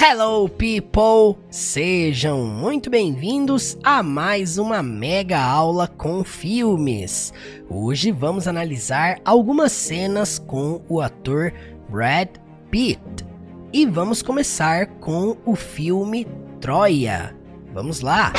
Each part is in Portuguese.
Hello people! Sejam muito bem-vindos a mais uma mega aula com filmes. Hoje vamos analisar algumas cenas com o ator Brad Pitt. E vamos começar com o filme Troia. Vamos lá!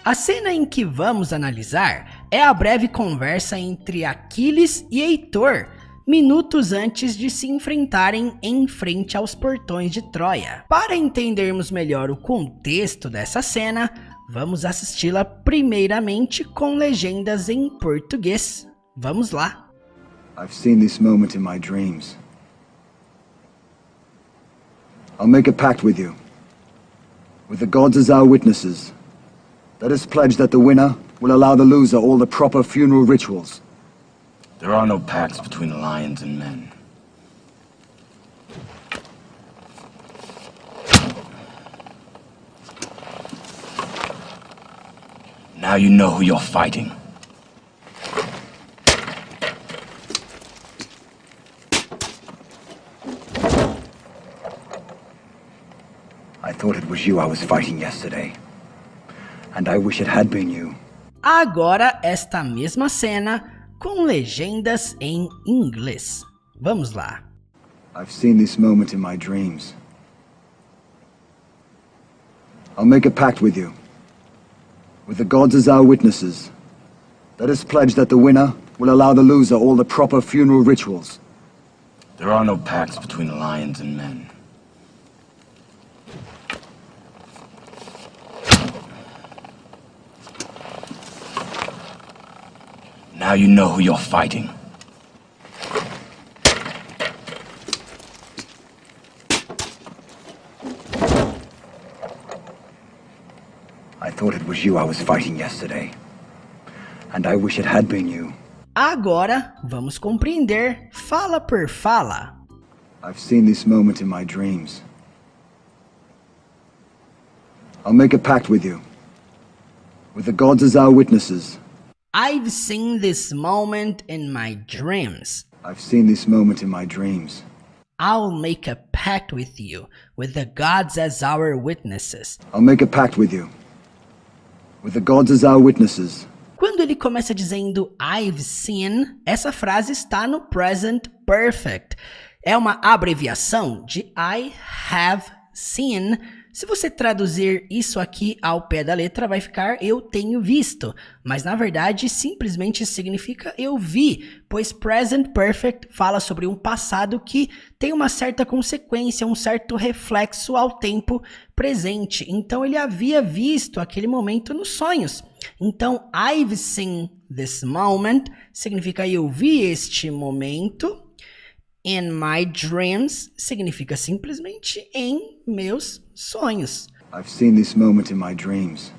A cena em que vamos analisar é a breve conversa entre Aquiles e Heitor, minutos antes de se enfrentarem em frente aos portões de Troia. Para entendermos melhor o contexto dessa cena, vamos assisti-la primeiramente com legendas em português. Vamos lá! I've seen this moment in my dreams. I'll make a pact with you. With the gods as our witnesses. Let us pledge that the winner will allow the loser all the proper funeral rituals. There are no pacts between lions and men. Now you know who you're fighting. I thought it was you I was fighting yesterday. And I wish it had been you. Agora esta mesma cena com legendas em inglês. Vamos lá. I've seen this moment in my dreams. I'll make a pact with you. With the gods as our witnesses. Let us pledge that the winner will allow the loser all the proper funeral rituals. There are no pacts between lions and men. Now you know who you're fighting. I thought it was you I was fighting yesterday. And I wish it had been you. Agora vamos compreender fala por fala. I've seen this moment in my dreams. I'll make a pact with you. With the gods as our witnesses. I've seen this moment in my dreams. I've seen this moment in my dreams. I'll make a pact with you, with the gods as our witnesses. I'll make a pact with you. With the gods as our witnesses. Quando ele começa dizendo I've seen, essa frase está no present perfect. É uma abreviação de I have seen. Se você traduzir isso aqui ao pé da letra, vai ficar eu tenho visto. Mas na verdade, simplesmente significa eu vi, pois present perfect fala sobre um passado que tem uma certa consequência, um certo reflexo ao tempo presente. Então ele havia visto aquele momento nos sonhos. Então, I've seen this moment significa eu vi este momento. In my dreams significa simplesmente em meus sonhos. I've seen this moment in my dreams.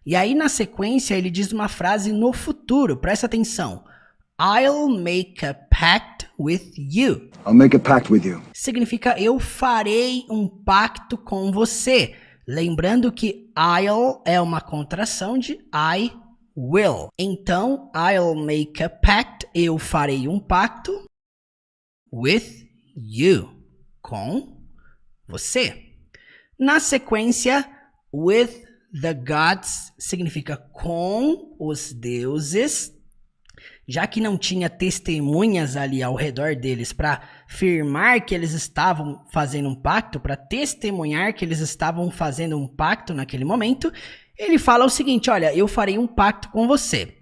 E aí na sequência ele diz uma frase no futuro, presta atenção. I'll make a pact with you. I'll make a pact with you. Significa eu farei um pacto com você. Lembrando que I'll é uma contração de I will. Então, I'll make a pact, eu farei um pacto with you, com você. Na sequência, with the gods significa com os deuses, já que não tinha testemunhas ali ao redor deles para afirmar que eles estavam fazendo um pacto, para testemunhar que eles estavam fazendo um pacto naquele momento, ele fala o seguinte, olha, eu farei um pacto com você.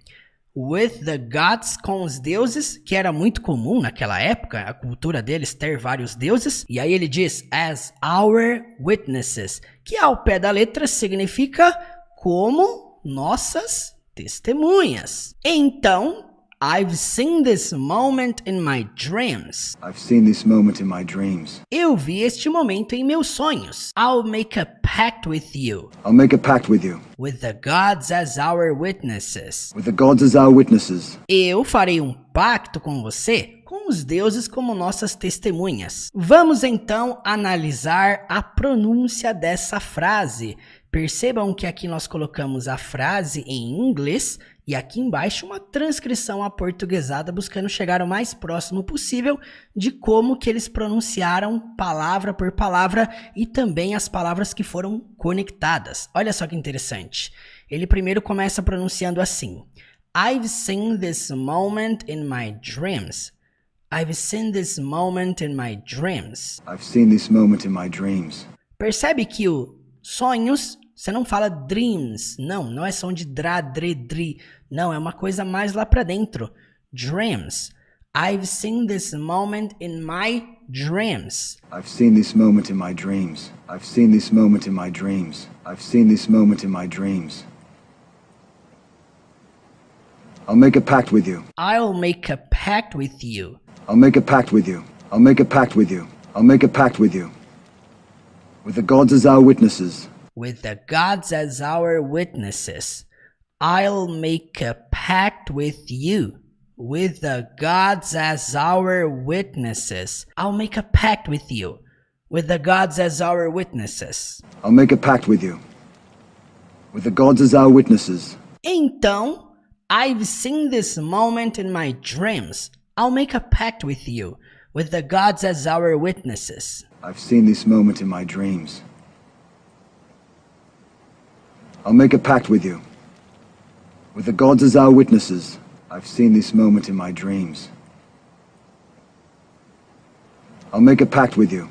With the gods, com os deuses, que era muito comum naquela época, a cultura deles ter vários deuses. E aí ele diz, as our witnesses, que ao pé da letra significa como nossas testemunhas. Então, I've seen this moment in my dreams. I've seen this moment in my dreams. Eu vi este momento em meus sonhos. I'll make a pact with you. I'll make a pact with you. With the gods as our witnesses. With the gods as our witnesses. Eu farei um pacto com você, com os deuses como nossas testemunhas. Vamos então analisar a pronúncia dessa frase. Percebam que aqui nós colocamos a frase em inglês E aqui embaixo uma transcrição aportuguesada buscando chegar o mais próximo possível de como que eles pronunciaram palavra por palavra e também as palavras que foram conectadas. Olha só que interessante. Ele primeiro começa pronunciando assim: I've seen this moment in my dreams. I've seen this moment in my dreams. I've seen this moment in my dreams. Percebe que o sonhos, você não fala dreams, não é som de dra, dre, dri, não, é uma coisa mais lá pra dentro. Dreams. I've seen this moment in my dreams. I've seen this moment in my dreams. I've seen this moment in my dreams. I've seen this moment in my dreams. I'll make a pact with you. I'll make a pact with you. I'll make a pact with you. I'll make a pact with you. I'll make a pact with you. With the gods as our witnesses. With the gods as our witnesses. I'll make a pact with you. With the gods as our witnesses. I'll make a pact with you. With the gods as our witnesses. I'll make a pact with you. With the gods as our witnesses. Então, I've seen this moment in my dreams. I'll make a pact with you. With the gods as our witnesses. I've seen this moment in my dreams. I'll make a pact with you. With the gods as our witnesses. I've seen this moment in my dreams. I'll make a pact with you.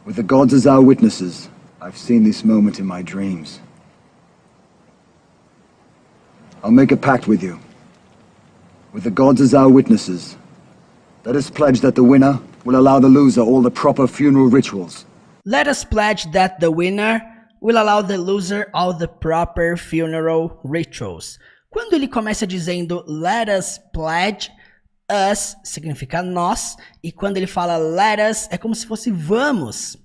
With the gods as our witnesses. I've seen this moment in my dreams. I'll make a pact with you. With the gods as our witnesses. Let us pledge that the winner will allow the loser all the proper funeral rituals. Let us pledge that the winner will allow the loser all the proper funeral rituals. Quando ele começa dizendo let us pledge, us significa nós, e quando ele fala let us é como se fosse vamos.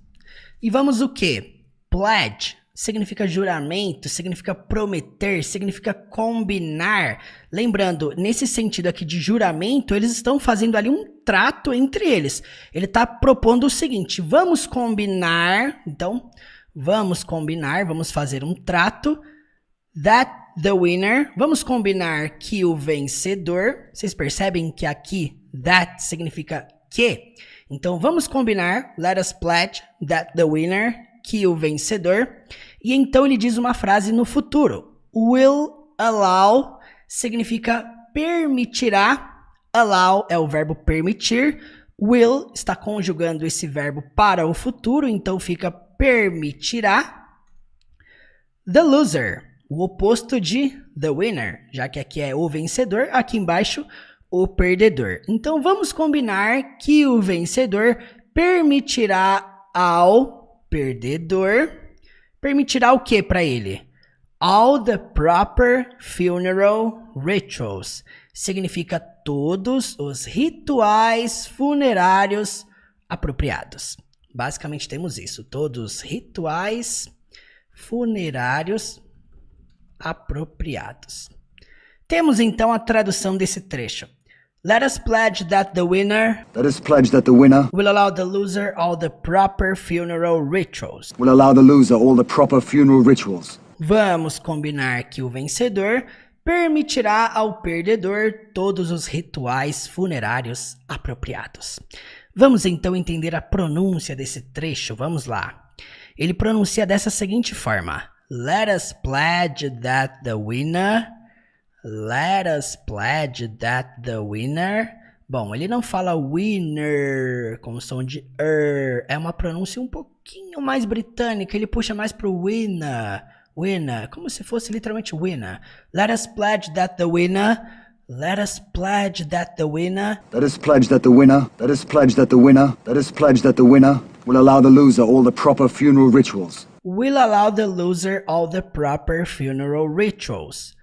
E vamos o quê? Pledge significa juramento, significa prometer, significa combinar. Lembrando, nesse sentido aqui de juramento, eles estão fazendo ali um trato entre eles. Ele está propondo o seguinte: vamos combinar, então, vamos fazer um trato, that the winner, vamos combinar que o vencedor, vocês percebem que aqui, that significa que, então vamos combinar, let us pledge that the winner, que o vencedor, e então ele diz uma frase no futuro. Will allow significa permitirá, allow é o verbo permitir, will está conjugando esse verbo para o futuro, então fica permitirá. The loser, o oposto de the winner, já que aqui é o vencedor, aqui embaixo o perdedor. Então vamos combinar que o vencedor permitirá ao perdedor, permitirá o que para ele? All the proper funeral rituals. Significa todos os rituais funerários apropriados. Basicamente temos isso, todos os rituais funerários apropriados. Temos então a tradução desse trecho. Let us pledge that the winner will allow the loser all the proper funeral rituals. Vamos combinar que o vencedor permitirá ao perdedor todos os rituais funerários apropriados. Vamos então entender a pronúncia desse trecho. Vamos lá. Ele pronuncia dessa seguinte forma: Let us pledge that the winner. Let us pledge that the winner. Bom, ele não fala winner com som de é uma pronúncia um pouquinho mais britânica, ele puxa mais pro winner, winner, como se fosse literalmente winner. Let us pledge that the winner. Let us pledge that the winner. Let us pledge that the winner. Let us pledge that the winner. Let us pledge that the winner will allow the loser all the proper funeral rituals. Will allow the loser all the proper funeral rituals.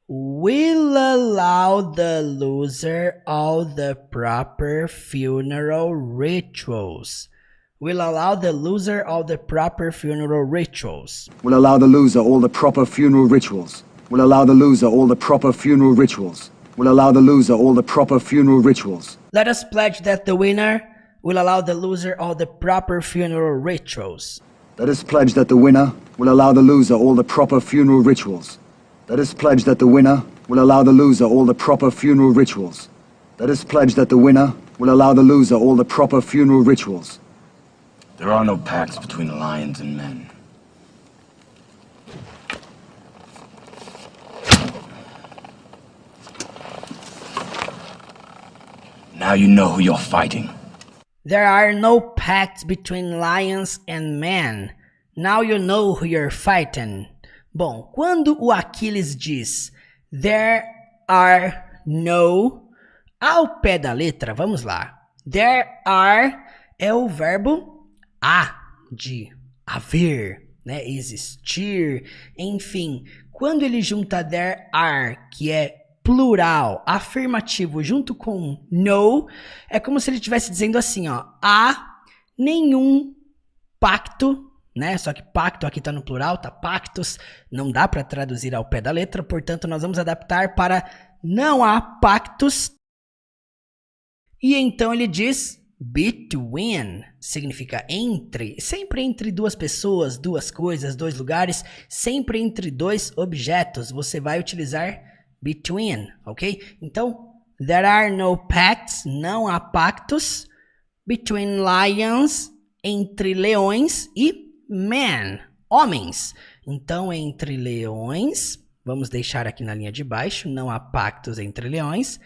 Will allow the loser all the proper funeral rituals. Will allow the loser all the proper funeral rituals. Will allow the loser all the proper funeral rituals. Will allow the loser all the proper funeral rituals. Will allow the loser all the proper funeral rituals. Let us pledge that the winner will allow the loser all the proper funeral rituals. Let us pledge that the winner will allow the loser all the proper funeral rituals. Let us pledge that the winner will allow the loser all the proper funeral rituals. Let us pledge that the winner will allow the loser all the proper funeral rituals. There are no pacts between lions and men. Now you know who you're fighting. There are no pacts between lions and men. Now you know who you're fighting. Bom, quando o Aquiles diz there are no, ao pé da letra, vamos lá. There are é o verbo de haver, né? Existir, enfim. Quando ele junta there are, que é plural, afirmativo, junto com no, é como se ele estivesse dizendo assim, ó, há nenhum pacto, né? Só que pacto aqui tá no plural, tá pactos, não dá para traduzir ao pé da letra, portanto nós vamos adaptar para não há pactos. E então ele diz between, significa entre, sempre entre duas pessoas, duas coisas, dois lugares, sempre entre dois objetos, você vai utilizar between, ok? Então, there are no pacts, não há pactos, between lions, entre leões, e men, homens. Então, entre leões, vamos deixar aqui na linha de baixo, não há pactos entre leões,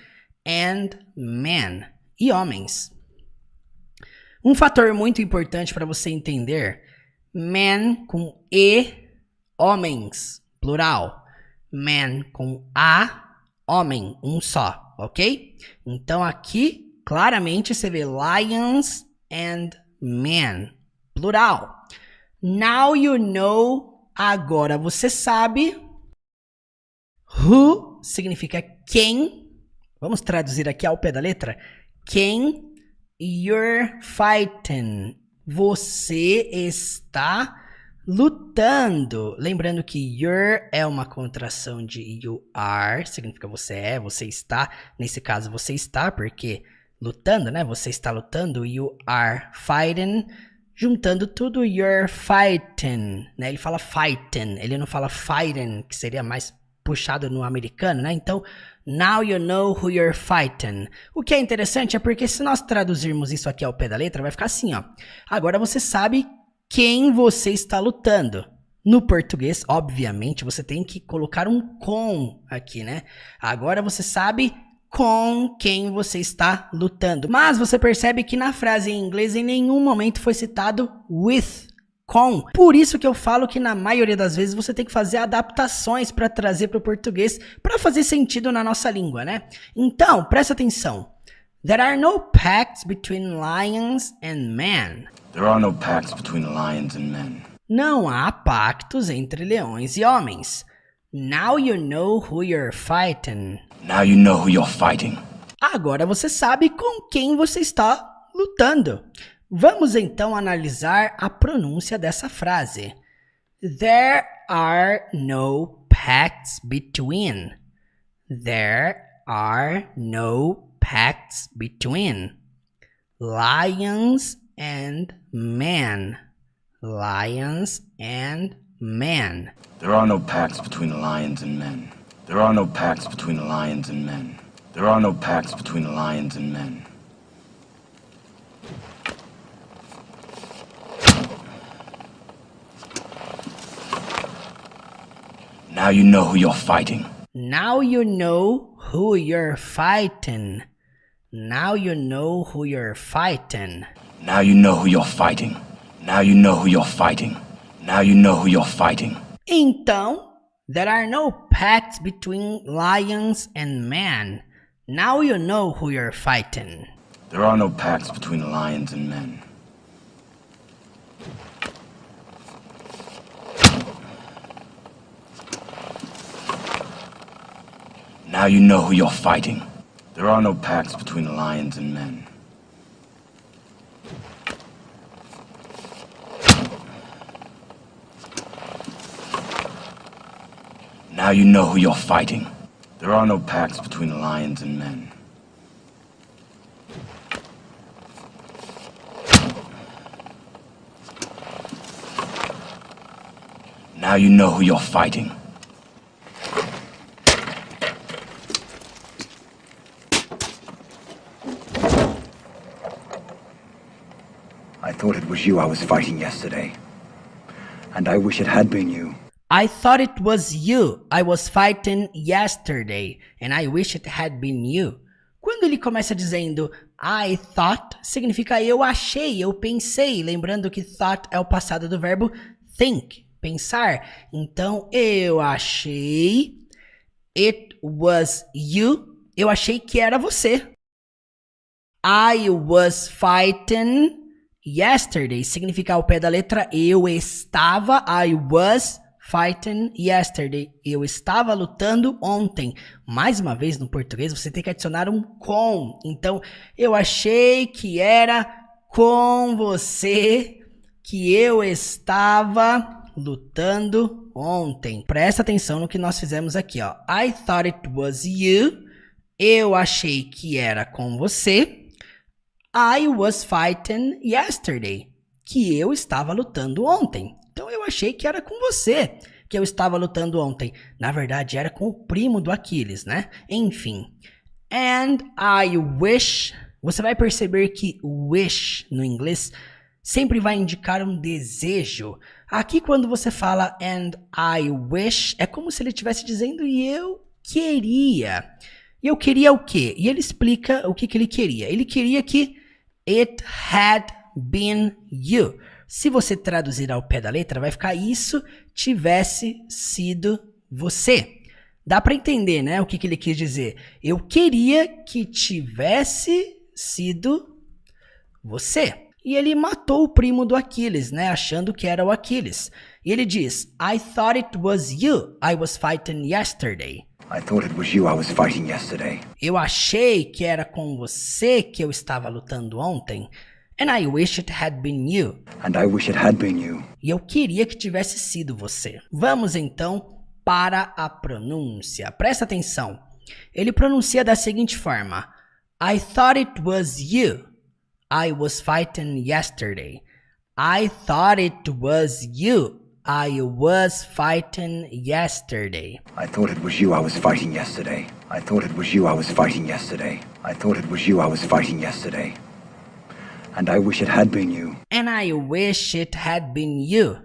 and men, e homens. Um fator muito importante para você entender, men com e, homens, plural. Man com a, homem, um só, ok? Então aqui, claramente, você vê lions and men, plural. Now you know, agora você sabe. Who significa quem. Vamos traduzir aqui ao pé da letra. Quem you're fighting. Você está lutando. Lembrando que you're é uma contração de you are, significa você é, você está. Nesse caso, você está, porque lutando, né? Você está lutando. You are fighting. Juntando tudo, you're fighting, né? Ele fala fighting, ele não fala fighting, que seria mais puxado no americano, né? Então, now you know who you're fighting. O que é interessante é porque se nós traduzirmos isso aqui ao pé da letra, vai ficar assim, ó. Agora você sabe quem você está lutando. No português, obviamente, você tem que colocar um com aqui, né? Agora você sabe com quem você está lutando. Mas você percebe que na frase em inglês em nenhum momento foi citado with, com. Por isso que eu falo que na maioria das vezes você tem que fazer adaptações para trazer para o português, para fazer sentido na nossa língua, né? Então, presta atenção. There are no pacts between lions and men. There are no pacts between lions and men. Não há pactos entre leões e homens. Now you know who you're fighting. Now you know who you're fighting. Agora você sabe com quem você está lutando. Vamos então analisar a pronúncia dessa frase. There are no pacts between. There are no pacts between lions and men. Lions and men. There are no pacts between lions and men. There are no pacts between lions and men. There are no pacts between lions and men. Now you know who you're fighting. Now you know who you're fighting. Now you know who you're fighting. Now you know who you're fighting. Now you know who you're fighting. Now you know who you're fighting. Então, there are no pacts between lions and men. Now you know who you're fighting. There are no pacts between lions and men. Now you know who you're fighting. There are no pacts between lions and men. Now you know who you're fighting. There are no pacts between lions and men. Now you know who you're fighting. I thought it was you I was fighting yesterday. And I wish it had been you. I thought it was you I was fighting yesterday, and I wish it had been you. Quando ele começa dizendo I thought, significa eu achei, eu pensei. Lembrando que thought é o passado do verbo think, pensar. Então, eu achei, it was you, eu achei que era você. I was fighting yesterday, significa ao pé da letra eu estava, I was fighting yesterday, eu estava lutando ontem. Mais uma vez no português você tem que adicionar um com. Então, eu achei que era com você que eu estava lutando ontem. Presta atenção no que nós fizemos aqui, ó. I thought it was you. Eu achei que era com você. I was fighting yesterday. Que eu estava lutando ontem. Então eu achei que era com você que eu estava lutando ontem. Na verdade era com o primo do Aquiles, né? Enfim. And I wish. Você vai perceber que wish no inglês sempre vai indicar um desejo. Aqui quando você fala and I wish, é como se ele estivesse dizendo e eu queria. E eu queria o quê? E ele explica o que ele queria. Ele queria que it had been you. Se você traduzir ao pé da letra, vai ficar isso tivesse sido você. Dá para entender, né? O que ele quis dizer. Eu queria que tivesse sido você. E ele matou o primo do Aquiles, né? Achando que era o Aquiles. E ele diz, I thought it was you I was fighting yesterday. I thought it was you I was fighting yesterday. Eu achei que era com você que eu estava lutando ontem. And I wish it had been you. And I wish it had been you. E eu queria que tivesse sido você. Vamos então para a pronúncia. Presta atenção. Ele pronuncia da seguinte forma. I thought it was you I was fighting yesterday. I thought it was you I was fighting yesterday. I thought it was you I was fighting yesterday. I thought it was you I was fighting yesterday. I thought it was you I was fighting yesterday. And I wish it had been you. And I wish it had been you.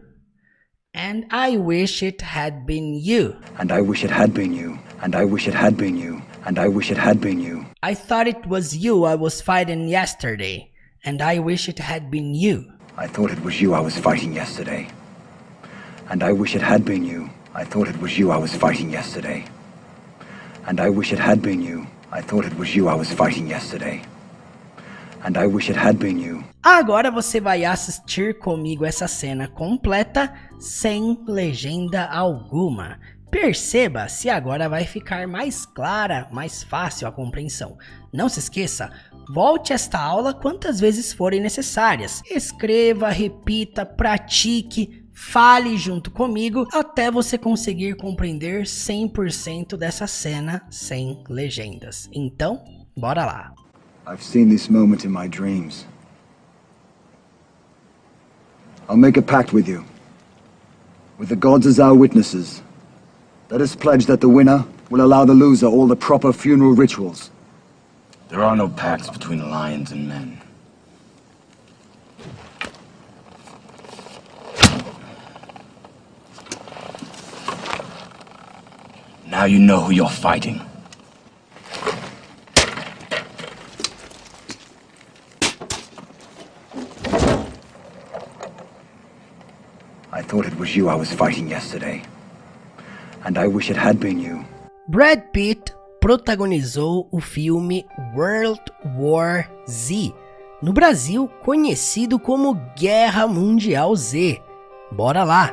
And I wish it had been you. And I wish it had been you. And I wish it had been you. And I wish it had been you. I thought it was you I was fighting yesterday. And I wish it had been you. I thought it was you I was fighting yesterday. And I wish it had been you. I thought it was you I was fighting yesterday. And I wish it had been you. I thought it was you I was fighting yesterday. And I wish it had been you. Agora você vai assistir comigo essa cena completa sem legenda alguma. Perceba se agora vai ficar mais clara, mais fácil a compreensão. Não se esqueça, volte esta aula quantas vezes forem necessárias. Escreva, repita, pratique, fale junto comigo até você conseguir compreender 100% dessa cena sem legendas. Então, bora lá. I've seen this moment in my dreams. I'll make a pact with you. With the gods as our witnesses. Let us pledge that the winner will allow the loser all the proper funeral rituals. There are no pacts between lions and men. Now you know who you're fighting. I thought it was you I was fighting yesterday. And I wish it had been you. Brad Pitt protagonizou o filme World War Z, no Brasil conhecido como Guerra Mundial Z. Bora lá!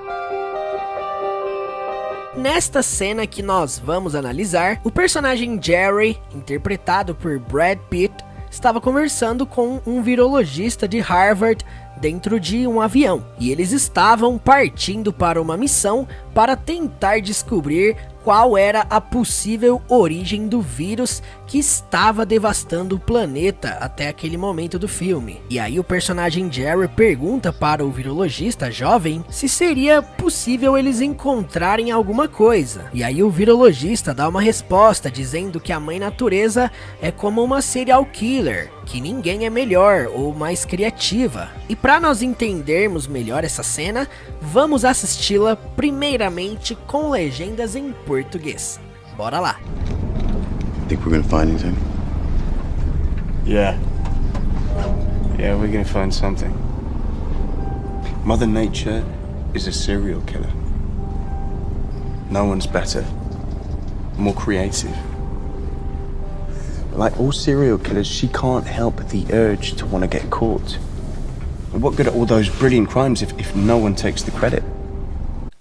Nesta cena que nós vamos analisar, o personagem Jerry, interpretado por Brad Pitt, estava conversando com um virologista de Harvard dentro de um avião, e eles estavam partindo para uma missão para tentar descobrir qual era a possível origem do vírus que estava devastando o planeta até aquele momento do filme. E aí o personagem Jerry pergunta para o virologista jovem se seria possível eles encontrarem alguma coisa. E aí o virologista dá uma resposta dizendo que a mãe natureza é como uma serial killer, que ninguém é melhor ou mais criativa. E para nós entendermos melhor essa cena, vamos assisti-la primeiramente com legendas em português. Bora lá! Think we're gonna find anything? Yeah, we're gonna find something. Mother Nature is a serial killer. No one's better, more creative. Like all serial killers, she can't help the urge to want to get caught. And what good are all those brilliant crimes if no one takes the credit?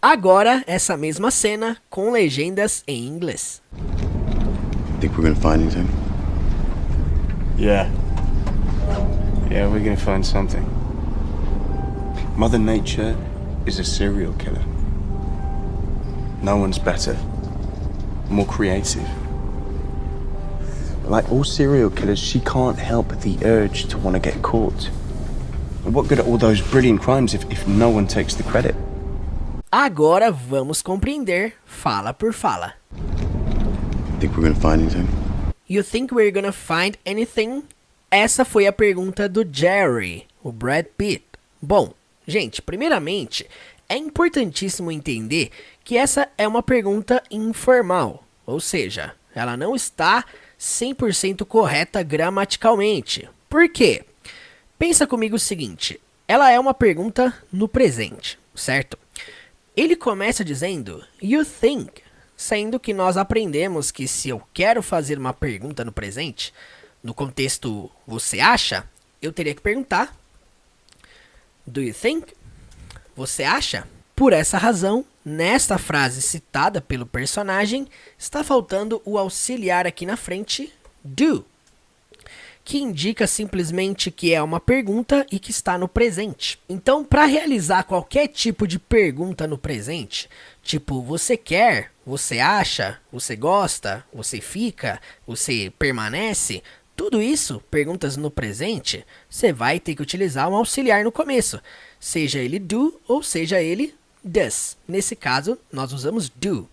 Agora, essa mesma cena com legendas em inglês. Think we're gonna find anything? Yeah, we're gonna find something. Mother Nature is a serial killer. No one's better, more creative. Like all serial killers, she can't help the urge to want to get caught. And what good are all those brilliant crimes if no one takes the credit? Agora vamos compreender fala por fala. Think we're gonna find anything? You think we're gonna find anything? Essa foi a pergunta do Jerry, o Brad Pitt. Bom, gente, primeiramente, é importantíssimo entender que essa é uma pergunta informal, ou seja, ela não está 100% correta gramaticalmente. Por quê? Pensa comigo o seguinte, ela é uma pergunta no presente, certo? Ele começa dizendo, you think, sendo que nós aprendemos que se eu quero fazer uma pergunta no presente, no contexto você acha, eu teria que perguntar, do you think? Você acha? Por essa razão, nesta frase citada pelo personagem, está faltando o auxiliar aqui na frente, do, que indica simplesmente que é uma pergunta e que está no presente. Então, para realizar qualquer tipo de pergunta no presente, tipo, você quer, você acha, você gosta, você fica, você permanece, tudo isso, perguntas no presente, você vai ter que utilizar um auxiliar no começo, seja ele do ou seja ele does. Nesse caso, nós usamos do.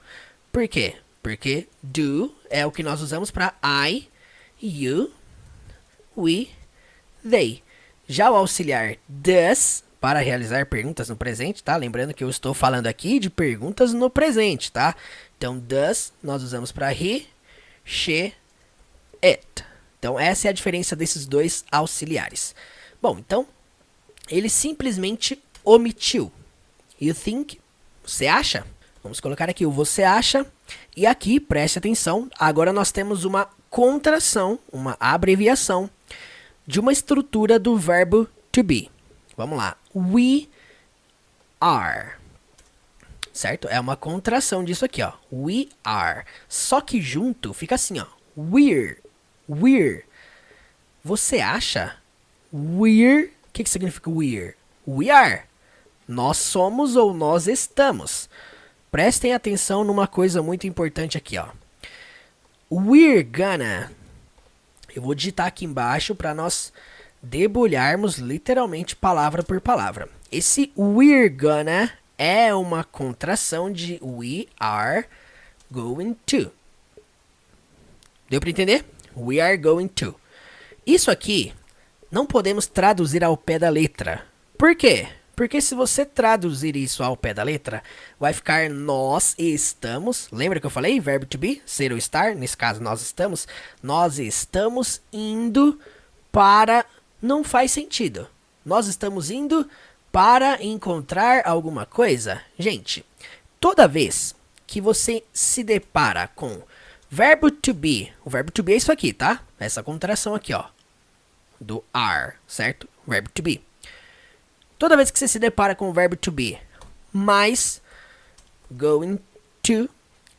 Por quê? Porque do é o que nós usamos para I, you, we, they. Já o auxiliar does, para realizar perguntas no presente, tá? Lembrando que eu estou falando aqui de perguntas no presente, tá? Então, does, nós usamos para he, she, it. Então, essa é a diferença desses dois auxiliares. Bom, então, ele simplesmente omitiu. You think? Você acha? Vamos colocar aqui o você acha. E aqui, preste atenção, agora nós temos uma contração, uma abreviação de uma estrutura do verbo to be. Vamos lá. We are. Certo? É uma contração disso aqui, ó. We are. Só que junto fica assim, ó. We're. We're. Você acha? We're. O que significa we're? We are. Nós somos ou nós estamos. Prestem atenção numa coisa muito importante aqui, ó. We're gonna. Eu vou digitar aqui embaixo para nós debulharmos literalmente palavra por palavra. Esse we're gonna é uma contração de we are going to. Deu para entender? We are going to. Isso aqui não podemos traduzir ao pé da letra. Por quê? Porque se você traduzir isso ao pé da letra, vai ficar nós estamos. Lembra que eu falei? Verbo to be, ser ou estar. Nesse caso, nós estamos. Nós estamos indo para... Não faz sentido. Nós estamos indo para encontrar alguma coisa. Gente, toda vez que você se depara com verbo to be, o verbo to be é isso aqui, tá? Essa contração aqui, ó. Do are, certo? Verbo to be. Toda vez que você se depara com o verbo to be mais going to,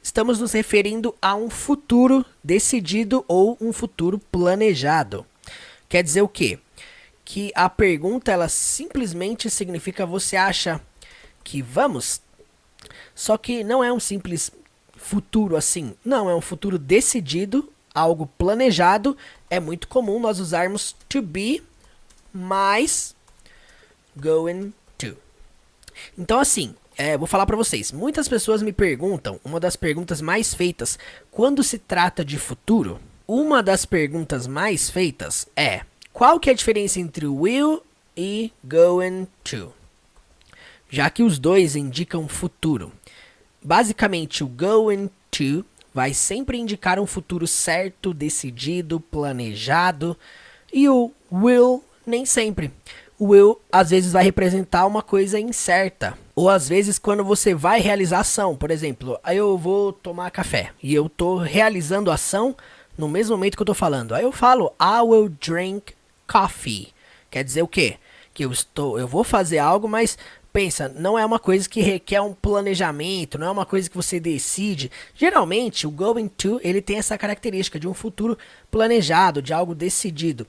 estamos nos referindo a um futuro decidido ou um futuro planejado. Quer dizer o quê? Que a pergunta, ela simplesmente significa você acha que vamos? Só que não é um simples futuro assim. Não, é um futuro decidido, algo planejado. É muito comum nós usarmos to be mais going to. Então assim, vou falar para vocês. Muitas pessoas me perguntam, uma das perguntas mais feitas quando se trata de futuro, uma das perguntas mais feitas é: qual que é a diferença entre will e going to? Já que os dois indicam futuro. Basicamente, o going to vai sempre indicar um futuro certo, decidido, planejado. E o will, nem sempre. O will, às vezes, vai representar uma coisa incerta. Ou, às vezes, quando você vai realizar a ação. Por exemplo, aí eu vou tomar café. E eu tô realizando a ação no mesmo momento que eu tô falando. Aí eu falo, I will drink coffee. Quer dizer o quê? Que eu vou fazer algo, mas pensa, não é uma coisa que requer um planejamento, não é uma coisa que você decide. Geralmente, o going to, ele tem essa característica de um futuro planejado, de algo decidido.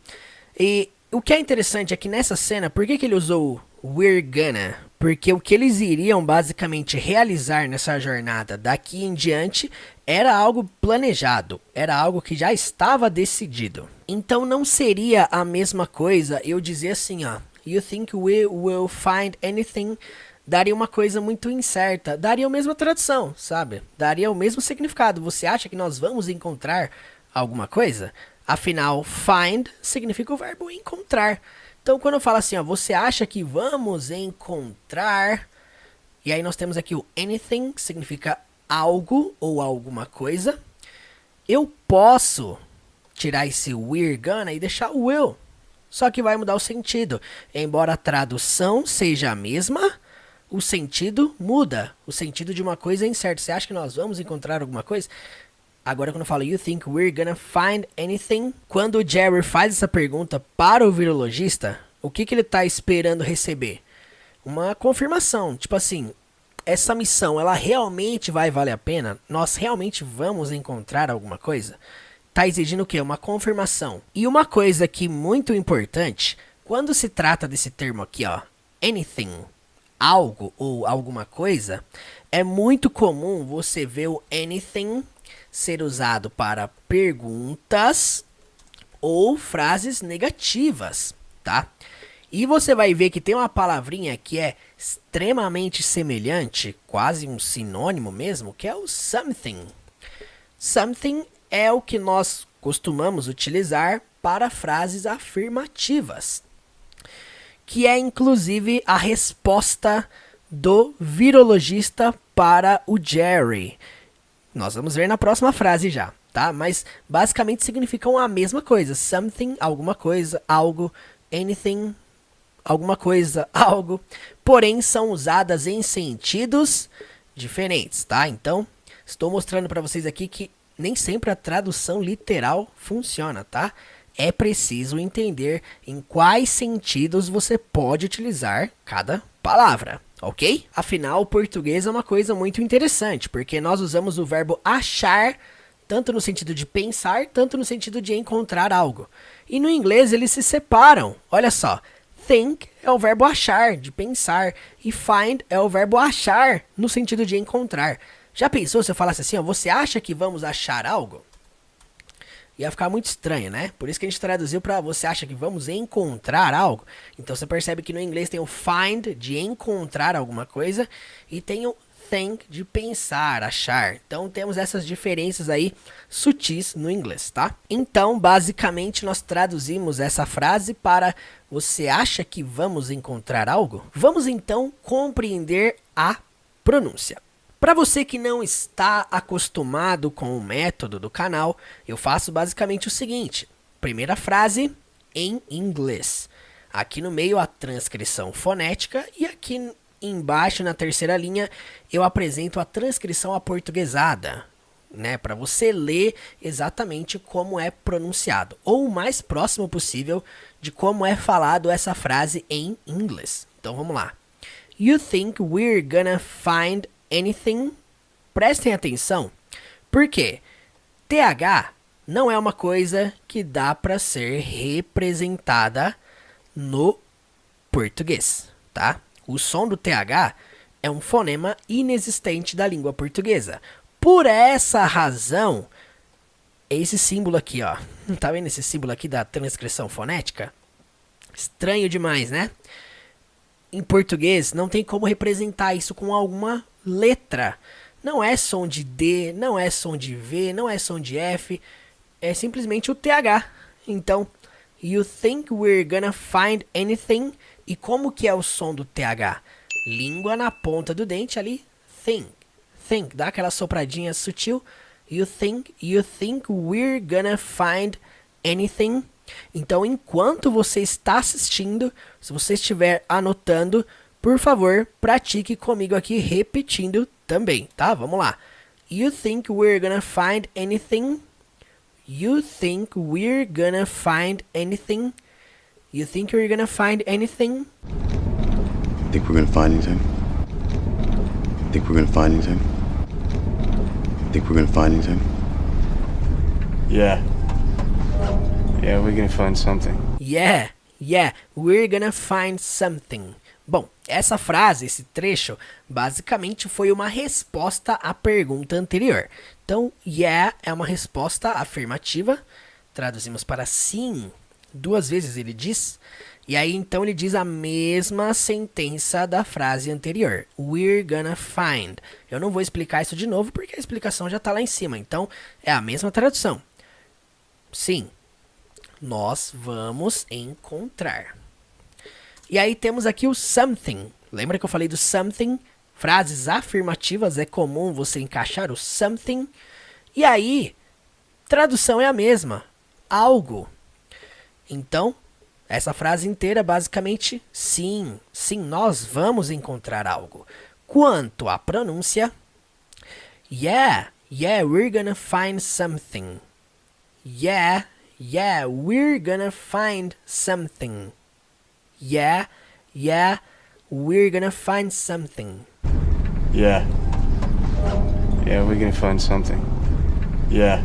E o que é interessante é que nessa cena, por que ele usou we're gonna? Porque o que eles iriam basicamente realizar nessa jornada daqui em diante era algo planejado, era algo que já estava decidido. Então não seria a mesma coisa eu dizer assim, ó, you think we will find anything, daria uma coisa muito incerta, daria a mesma tradução, sabe? Daria o mesmo significado. Você acha que nós vamos encontrar alguma coisa? Afinal, find significa o verbo encontrar. Então, quando eu falo assim, ó, você acha que vamos encontrar... E aí nós temos aqui o anything, que significa algo ou alguma coisa. Eu posso tirar esse we're gonna e deixar o will. Só que vai mudar o sentido. Embora a tradução seja a mesma, o sentido muda. O sentido de uma coisa é incerto. Você acha que nós vamos encontrar alguma coisa? Agora, quando eu falo you think we're gonna find anything, quando o Jerry faz essa pergunta para o virologista, o que ele está esperando receber? Uma confirmação. Tipo assim, essa missão, ela realmente vai valer a pena? Nós realmente vamos encontrar alguma coisa? Tá exigindo o quê? Uma confirmação. E uma coisa aqui muito importante, quando se trata desse termo aqui, ó, anything, algo ou alguma coisa, é muito comum você ver o anything ser usado para perguntas ou frases negativas, tá? E você vai ver que tem uma palavrinha que é extremamente semelhante, quase um sinônimo mesmo, que é o something. Something é o que nós costumamos utilizar para frases afirmativas, que é inclusive a resposta do virologista para o Jerry. Nós vamos ver na próxima frase já, tá? Mas basicamente significam a mesma coisa. Something, alguma coisa, algo, anything, alguma coisa, algo. Porém, são usadas em sentidos diferentes, tá? Então, estou mostrando para vocês aqui que nem sempre a tradução literal funciona, tá? É preciso entender em quais sentidos você pode utilizar cada palavra. Ok? Afinal, o português é uma coisa muito interessante, porque nós usamos o verbo achar, tanto no sentido de pensar, tanto no sentido de encontrar algo. E no inglês eles se separam. Olha só, think é o verbo achar, de pensar, e find é o verbo achar, no sentido de encontrar. Já pensou se eu falasse assim, ó, você acha que vamos achar algo? Ia ficar muito estranho, né? Por isso que a gente traduziu para você acha que vamos encontrar algo. Então você percebe que no inglês tem o find, de encontrar alguma coisa, e tem o think, de pensar, achar. Então temos essas diferenças aí sutis no inglês, tá? Então, basicamente, nós traduzimos essa frase para você acha que vamos encontrar algo? Vamos então compreender a pronúncia. Para você que não está acostumado com o método do canal, eu faço basicamente o seguinte. Primeira frase em inglês. Aqui no meio a transcrição fonética e aqui embaixo na terceira linha eu apresento a transcrição aportuguesada, né, para você ler exatamente como é pronunciado, ou o mais próximo possível de como é falado essa frase em inglês. Então vamos lá. You think we're gonna find anything? Prestem atenção, porque TH não é uma coisa que dá para ser representada no português, tá? O som do TH é um fonema inexistente da língua portuguesa. Por essa razão, esse símbolo aqui, ó, tá vendo esse símbolo aqui da transcrição fonética? Estranho demais, né? Em português não tem como representar isso com alguma letra. Não é som de D, não é som de V, não é som de F, é simplesmente o TH. Então, You think we're gonna find anything? E como que é o som do TH? Língua na ponta do dente ali. Think. Dá aquela sopradinha sutil. You think we're gonna find anything? Então, enquanto você está assistindo, se você estiver anotando, por favor, pratique comigo aqui repetindo também, tá? Vamos lá. You think we're gonna find anything? You think we're gonna find anything? You think we're gonna find anything? Think we're gonna find anything? Think we're gonna find anything? Think we're gonna find anything? Yeah. Yeah, we're gonna find something. Yeah, we're gonna find something. Bom, essa frase, esse trecho, basicamente foi uma resposta à pergunta anterior. Então, yeah é uma resposta afirmativa. Traduzimos para sim. 2 vezes ele diz. E aí, então, ele diz a mesma sentença da frase anterior. We're gonna find. Eu não vou explicar isso de novo, porque a explicação já está lá em cima. Então, é a mesma tradução. Sim, nós vamos encontrar. E aí temos aqui o something. Lembra que eu falei do something? Frases afirmativas, é comum você encaixar o something. E aí, tradução é a mesma. Algo. Então, essa frase inteira basicamente, sim, nós vamos encontrar algo. Quanto à pronúncia, yeah, we're gonna find something. Yeah, we're gonna find something. Yeah, we're gonna find something. Yeah. Yeah, we're gonna find something. Yeah.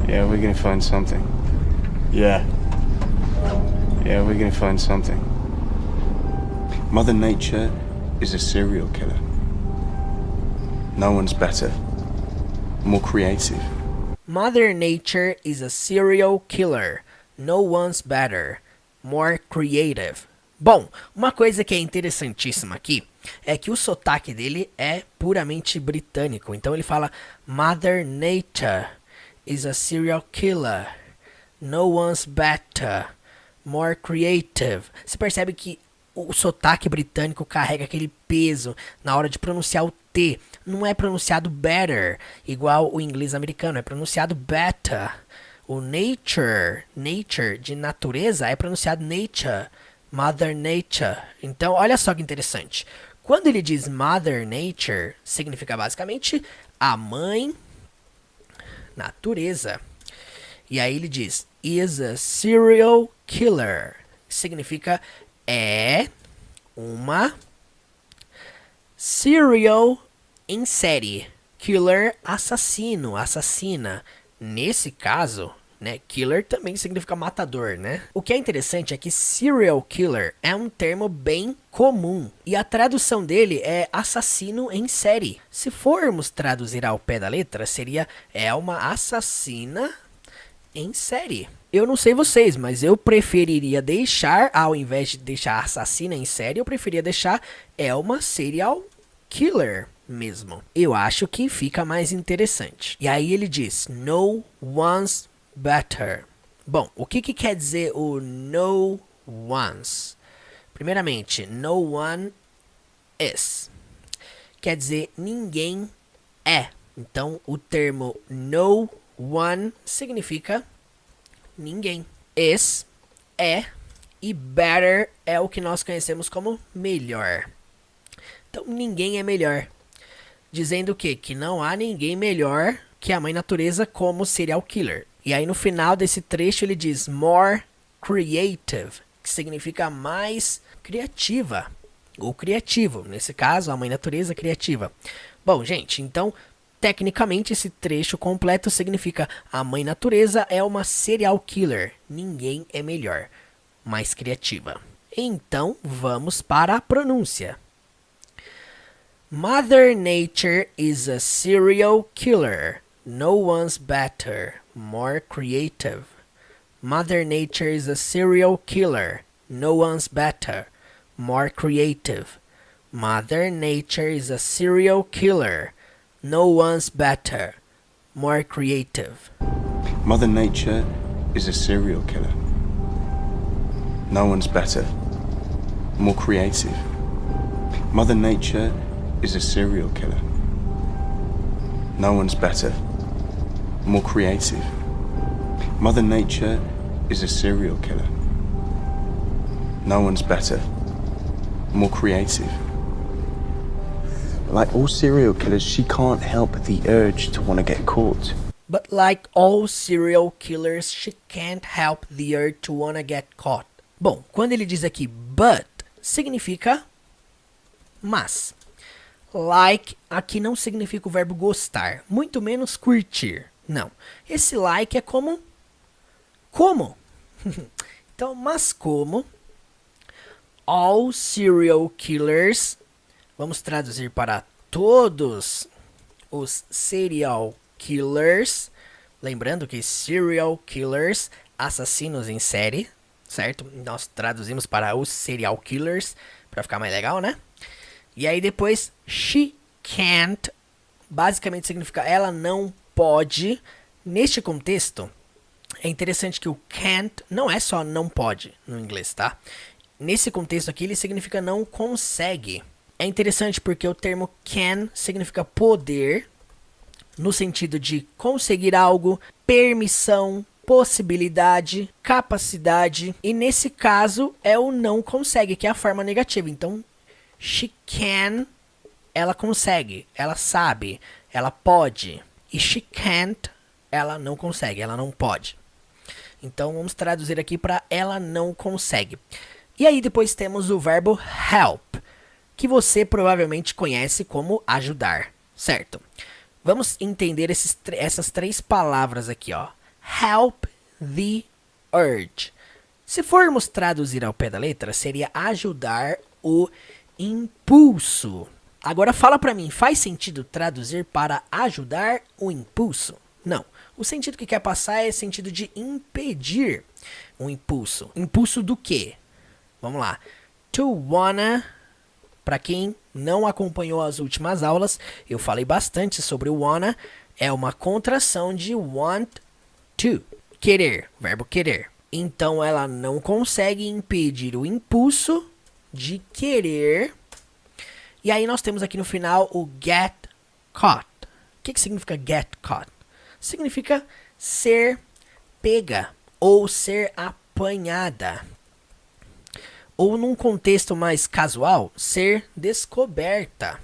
Yeah, we're gonna find something. Yeah. Yeah, we're gonna find something. Mother Nature is a serial killer. No one's better, more creative. Mother Nature is a serial killer. No one's better, more creative. Bom, uma coisa que é interessantíssima aqui é que o sotaque dele é puramente britânico. Então ele fala Mother Nature is a serial killer. No one's better, more creative. Você percebe que o sotaque britânico carrega aquele peso na hora de pronunciar o T. Não é pronunciado better, igual o inglês americano, é pronunciado better. O nature de natureza é pronunciado nature, Mother Nature. Então, olha só que interessante. Quando ele diz Mother Nature, significa basicamente a mãe natureza. E aí ele diz is a serial killer. Significa é uma serial em série. Killer, assassino, assassina. Nesse caso, né, killer também significa matador, né? O que é interessante é que serial killer é um termo bem comum. E a tradução dele é assassino em série. Se formos traduzir ao pé da letra, seria é uma assassina em série. Eu não sei vocês, mas eu preferiria deixar, ao invés de deixar assassina em série, eu preferia deixar é uma serial killer mesmo. Eu acho que fica mais interessante. E aí ele diz, no one's better. Bom, o que quer dizer o no one's? Primeiramente, no one is. Quer dizer ninguém é. Então, o termo no one significa ninguém. Is é e better é o que nós conhecemos como melhor. Então, ninguém é melhor. Dizendo o quê? Que não há ninguém melhor que a mãe natureza como serial killer. E aí no final desse trecho ele diz more creative, que significa mais criativa, ou criativo. Nesse caso, a mãe natureza criativa. Bom, gente, então, tecnicamente esse trecho completo significa a mãe natureza é uma serial killer. Ninguém é melhor, mais criativa. Então, vamos para a pronúncia. Mother Nature is a serial killer. No one's better, more creative. Mother Nature is a serial killer. No one's better, more creative. Mother Nature is a serial killer. No one's better, more creative. Mother Nature is a serial killer. No one's better, more creative. Mother Nature is a serial killer. No one's better, more creative. Mother Nature is a serial killer. No one's better, more creative. Like all serial killers, she can't help the urge to want to get caught. But like all serial killers, she can't help the urge to wanna get caught. Bom, quando ele diz aqui but, significa mas. Like aqui não significa o verbo gostar, muito menos curtir. Não. Esse like é como? Então, mas como all serial killers, vamos traduzir para todos os serial killers, lembrando que serial killers, assassinos em série, certo? Nós traduzimos para os serial killers, para ficar mais legal, né? E aí depois, she can't, basicamente significa ela não pode. Neste contexto, é interessante que o can't não é só não pode no inglês, tá? Nesse contexto aqui, ele significa não consegue. É interessante porque o termo can significa poder, no sentido de conseguir algo, permissão, possibilidade, capacidade. E nesse caso é o não consegue, que é a forma negativa. Então, she can, ela consegue, ela sabe, ela pode. E she can't, ela não consegue, ela não pode. Então, vamos traduzir aqui para ela não consegue. E aí depois temos o verbo help, que você provavelmente conhece como ajudar, certo? Vamos entender essas três palavras aqui, ó. Help the urge. Se formos traduzir ao pé da letra, seria ajudar o impulso. Agora fala pra mim, faz sentido traduzir para ajudar o impulso? Não. O sentido que quer passar é sentido de impedir o impulso. Impulso do quê? Vamos lá. To wanna, para quem não acompanhou as últimas aulas, eu falei bastante sobre o wanna. É uma contração de want to. Querer, verbo querer. Então ela não consegue impedir o impulso de querer. E aí nós temos aqui no final o get caught. O que significa get caught? Significa ser pega ou ser apanhada. Ou num contexto mais casual, ser descoberta.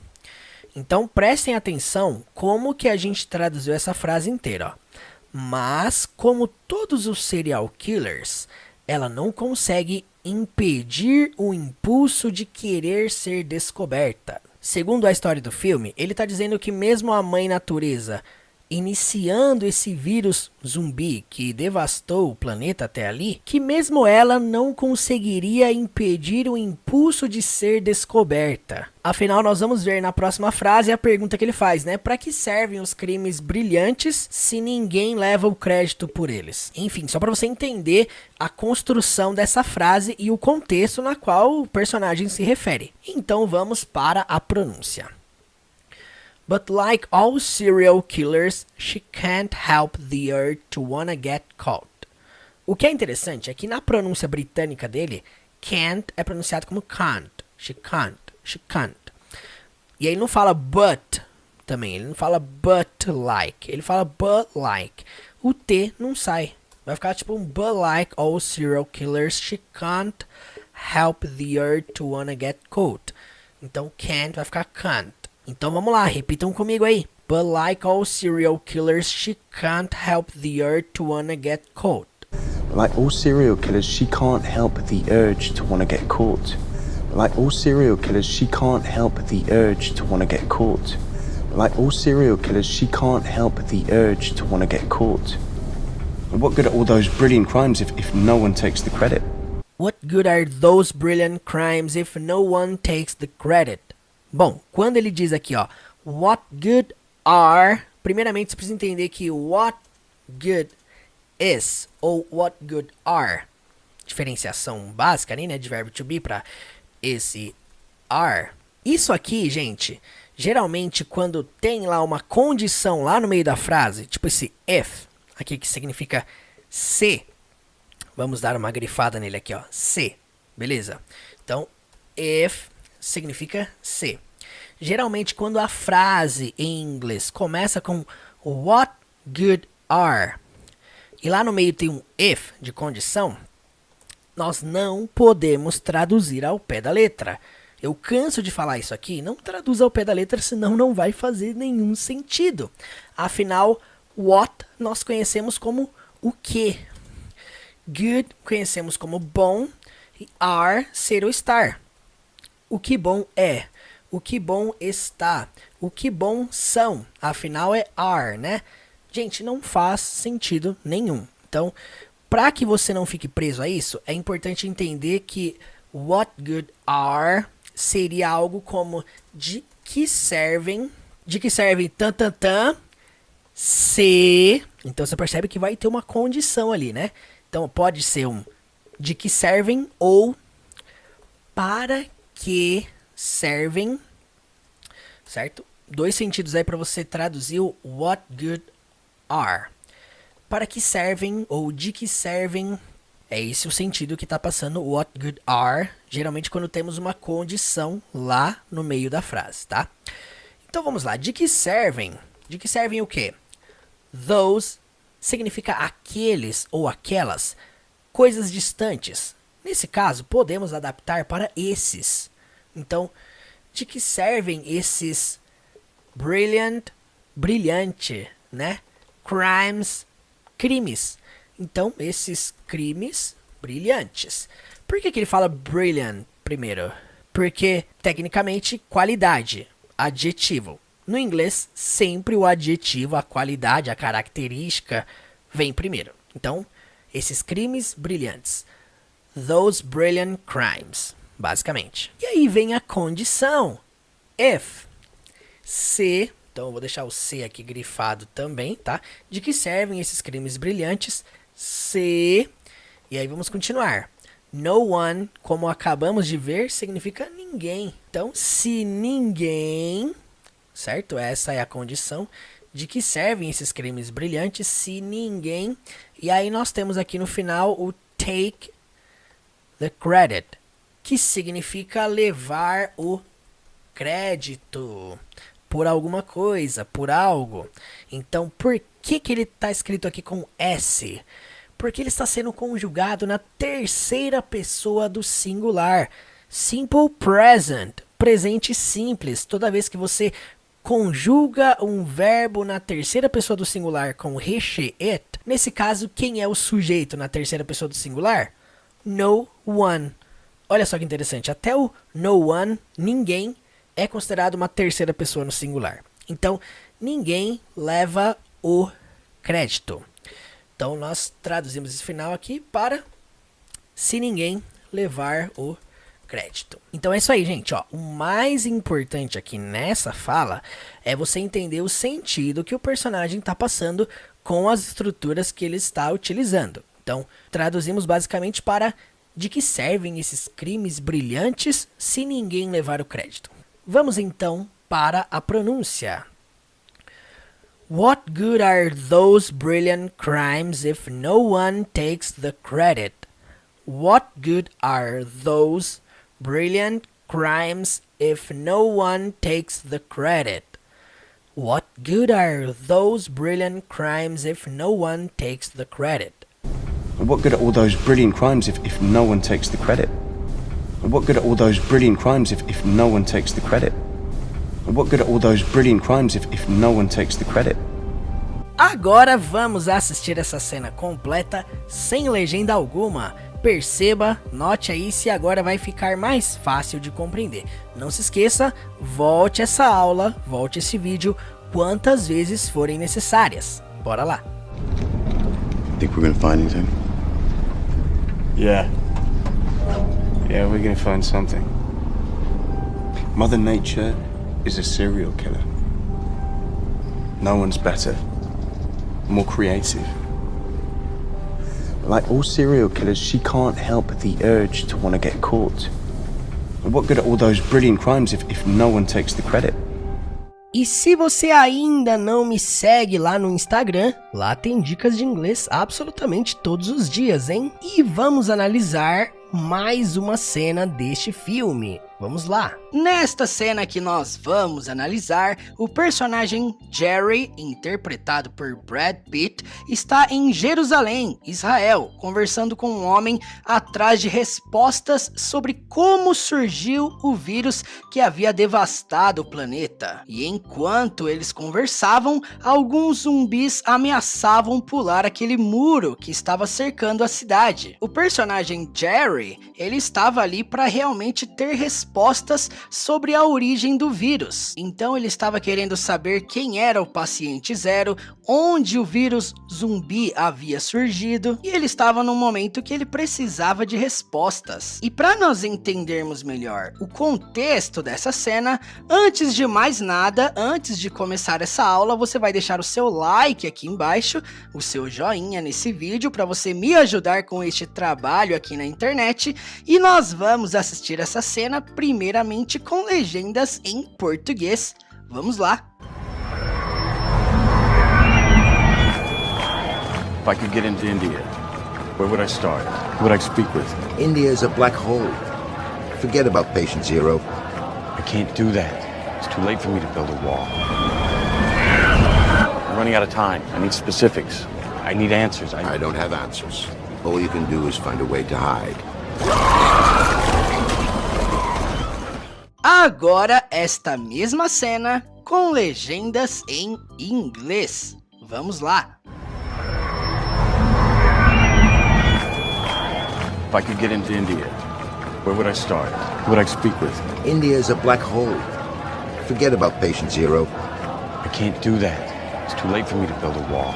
Então prestem atenção como que a gente traduziu essa frase inteira. Ó. Mas, como todos os serial killers, ela não consegue impedir o impulso de querer ser descoberta. Segundo a história do filme, ele está dizendo que mesmo a mãe natureza iniciando esse vírus zumbi que devastou o planeta até ali, que mesmo ela não conseguiria impedir o impulso de ser descoberta. Afinal, nós vamos ver na próxima frase a pergunta que ele faz, né? Para que servem os crimes brilhantes se ninguém leva o crédito por eles? Enfim, só para você entender a construção dessa frase e o contexto na qual o personagem se refere. Então vamos para a pronúncia. But like all serial killers, she can't help the urge to wanna get caught. O que é interessante é que na pronúncia britânica dele, can't é pronunciado como can't. She can't, she can't. E aí ele não fala but também, ele não fala but like, ele fala but like. O T não sai, vai ficar tipo um but like all serial killers, she can't help the urge to wanna get caught. Então can't vai ficar can't. Então vamos lá, repitam comigo aí. But like all serial killers, she can't help the urge to wanna get caught. Like all serial killers, she can't help the urge to want to get caught. Like all serial killers, she can't help the urge to want to get caught. Like all serial killers, she can't help the urge to want to get caught. What good are all those brilliant crimes if no one takes the credit? What good are those brilliant crimes if no one takes the credit? Bom, quando ele diz aqui, ó, what good are, primeiramente você precisa entender que what good is, ou what good are, diferenciação básica ali, né, de verbo to be para esse are. Isso aqui, gente, geralmente quando tem lá uma condição lá no meio da frase, tipo esse if, aqui que significa se, Vamos dar uma grifada nele aqui, ó. Se. Beleza? Então, if significa se. Geralmente, quando a frase em inglês começa com what good are, e lá no meio tem um if de condição, nós não podemos traduzir ao pé da letra. Eu canso de falar isso aqui, não traduz ao pé da letra, senão não vai fazer nenhum sentido. Afinal, what nós conhecemos como o que. Good conhecemos como bom, e are ser ou estar. O que bom é, o que bom está, o que bom são, afinal é are, né? Gente, não faz sentido nenhum. Então, para que você não fique preso a isso, é importante entender que what good are seria algo como de que servem tan tan tan se. Então você percebe que vai ter uma condição ali, né? Então pode ser um de que servem ou para que servem, certo? Dois sentidos aí para você traduzir o what good are. Para que servem ou de que servem, é esse o sentido que está passando what good are, geralmente quando temos uma condição lá no meio da frase, tá? Então vamos lá, de que servem o quê? Those significa aqueles ou aquelas coisas distantes. Nesse caso, podemos adaptar para esses. Então, de que servem esses brilhante, né? Crimes. Então, esses crimes brilhantes. Por que ele fala brilliant primeiro? Porque, tecnicamente, qualidade, adjetivo. No inglês, sempre o adjetivo, a qualidade, a característica, vem primeiro. Então, esses crimes brilhantes. Those brilliant crimes, basicamente. E aí vem a condição. If. Se. Então, eu vou deixar o se aqui grifado também, tá? De que servem esses crimes brilhantes? Se. E aí vamos continuar. No one, como acabamos de ver, significa ninguém. Então, se ninguém, certo? Essa é a condição. De que servem esses crimes brilhantes? Se ninguém. E aí nós temos aqui no final o take the credit, que significa levar o crédito por alguma coisa, por algo. Então, por que ele está escrito aqui com S? Porque ele está sendo conjugado na terceira pessoa do singular. Simple present, presente simples. Toda vez que você conjuga um verbo na terceira pessoa do singular com he, it, nesse caso, quem é o sujeito na terceira pessoa do singular? No one. Olha só que interessante, até o no one, ninguém, é considerado uma terceira pessoa no singular. Então, ninguém leva o crédito. Então, nós traduzimos esse final aqui para se ninguém levar o crédito. Então, é isso aí, gente. Ó, o mais importante aqui nessa fala é você entender o sentido que o personagem está passando com as estruturas que ele está utilizando. Então, traduzimos basicamente para de que servem esses crimes brilhantes se ninguém levar o crédito. Vamos então para a pronúncia. What good are those brilliant crimes if no one takes the credit? What good are those brilliant crimes if no one takes the credit? What good are those brilliant crimes if no one takes the credit? What good are all those brilliant crimes if no one takes the credit? What good are all those brilliant crimes if no one takes the credit? What good are all those brilliant crimes if no one takes the credit? Agora vamos assistir essa cena completa sem legenda alguma. Perceba, note aí se agora vai ficar mais fácil de compreender. Não se esqueça, volte essa aula, volte esse vídeo quantas vezes forem necessárias. Bora lá! Think we're gonna find anything? Yeah, we're gonna find something. Mother Nature is a serial killer. No one's better, more creative. But like all serial killers, she can't help the urge to want to get caught. And what good are all those brilliant crimes if no one takes the credit? E se você ainda não me segue lá no Instagram, lá tem dicas de inglês absolutamente todos os dias, hein? E vamos analisar mais uma cena deste filme. Vamos lá! Nesta cena que nós vamos analisar, o personagem Jerry, interpretado por Brad Pitt, está em Jerusalém, Israel, conversando com um homem atrás de respostas sobre como surgiu o vírus que havia devastado o planeta. E enquanto eles conversavam, alguns zumbis ameaçavam pular aquele muro que estava cercando a cidade. O personagem Jerry, ele estava ali para realmente ter respostas sobre a origem do vírus. Então ele estava querendo saber quem era o paciente zero, onde o vírus zumbi havia surgido, e ele estava num momento que ele precisava de respostas. E para nós entendermos melhor o contexto dessa cena, antes de mais nada, antes de começar essa aula, você vai deixar o seu like aqui embaixo, o seu joinha nesse vídeo para você me ajudar com este trabalho aqui na internet, e nós vamos assistir essa cena primeiramente com legendas em português. Vamos lá! If I could get into India, where would I start? Who would I speak with? India is a black hole. Forget about patient zero. I can't do that. It's too late for me to build a wall. I'm running out of time. I need specifics. I need answers. I don't have answers. All you can do is find a way to hide. Agora esta mesma cena com legendas em inglês. Vamos lá! If I could get into India, where would I start? Who would I speak with? India is a black hole. Forget about patient zero. I can't do that. It's too late for me to build a wall.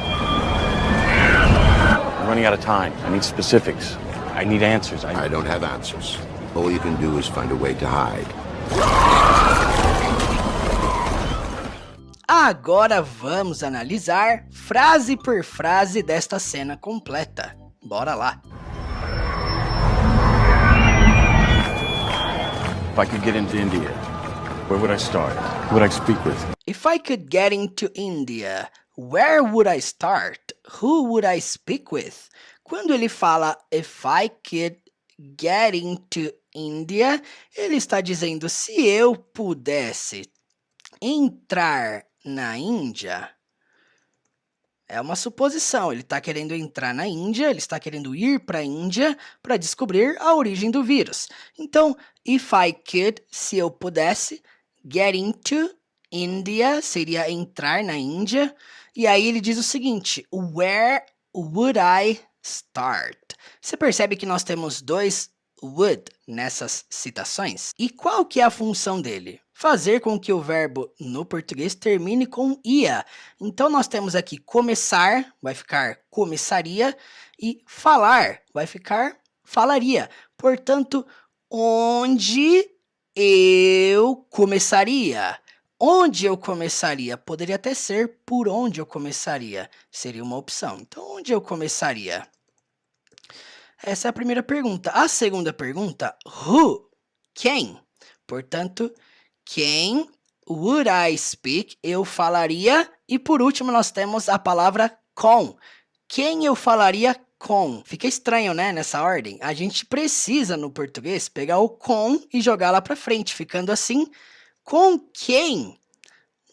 I'm running out of time. I need specifics. I need answers. I don't have answers. All you can do is find a way to hide. Agora vamos analisar frase por frase desta cena completa. Bora lá! If I could get into India, where would I start? Who would I speak with? If I could get into India, where would I start? Who would I speak with? Quando ele fala if I could get into India, ele está dizendo se eu pudesse entrar na Índia. É uma suposição, ele está querendo entrar na Índia, ele está querendo ir para a Índia para descobrir a origem do vírus. Então, if I could, se eu pudesse, get into India, seria entrar na Índia. E aí ele diz o seguinte, where would I start? Você percebe que nós temos dois would nessas citações? E qual que é a função dele? Fazer com que o verbo no português termine com ia. Então nós temos aqui começar, vai ficar começaria, e falar, vai ficar falaria. Portanto, onde eu começaria? Onde eu começaria? Poderia até ser por onde eu começaria. Seria uma opção. Então, onde eu começaria? Essa é a primeira pergunta. A segunda pergunta, who? Quem? Portanto, quem would I speak? Eu falaria. E por último, nós temos a palavra com. Quem eu falaria com? Fica estranho, né? Nessa ordem. A gente precisa, no português, pegar o com e jogar lá para frente, ficando assim. Com quem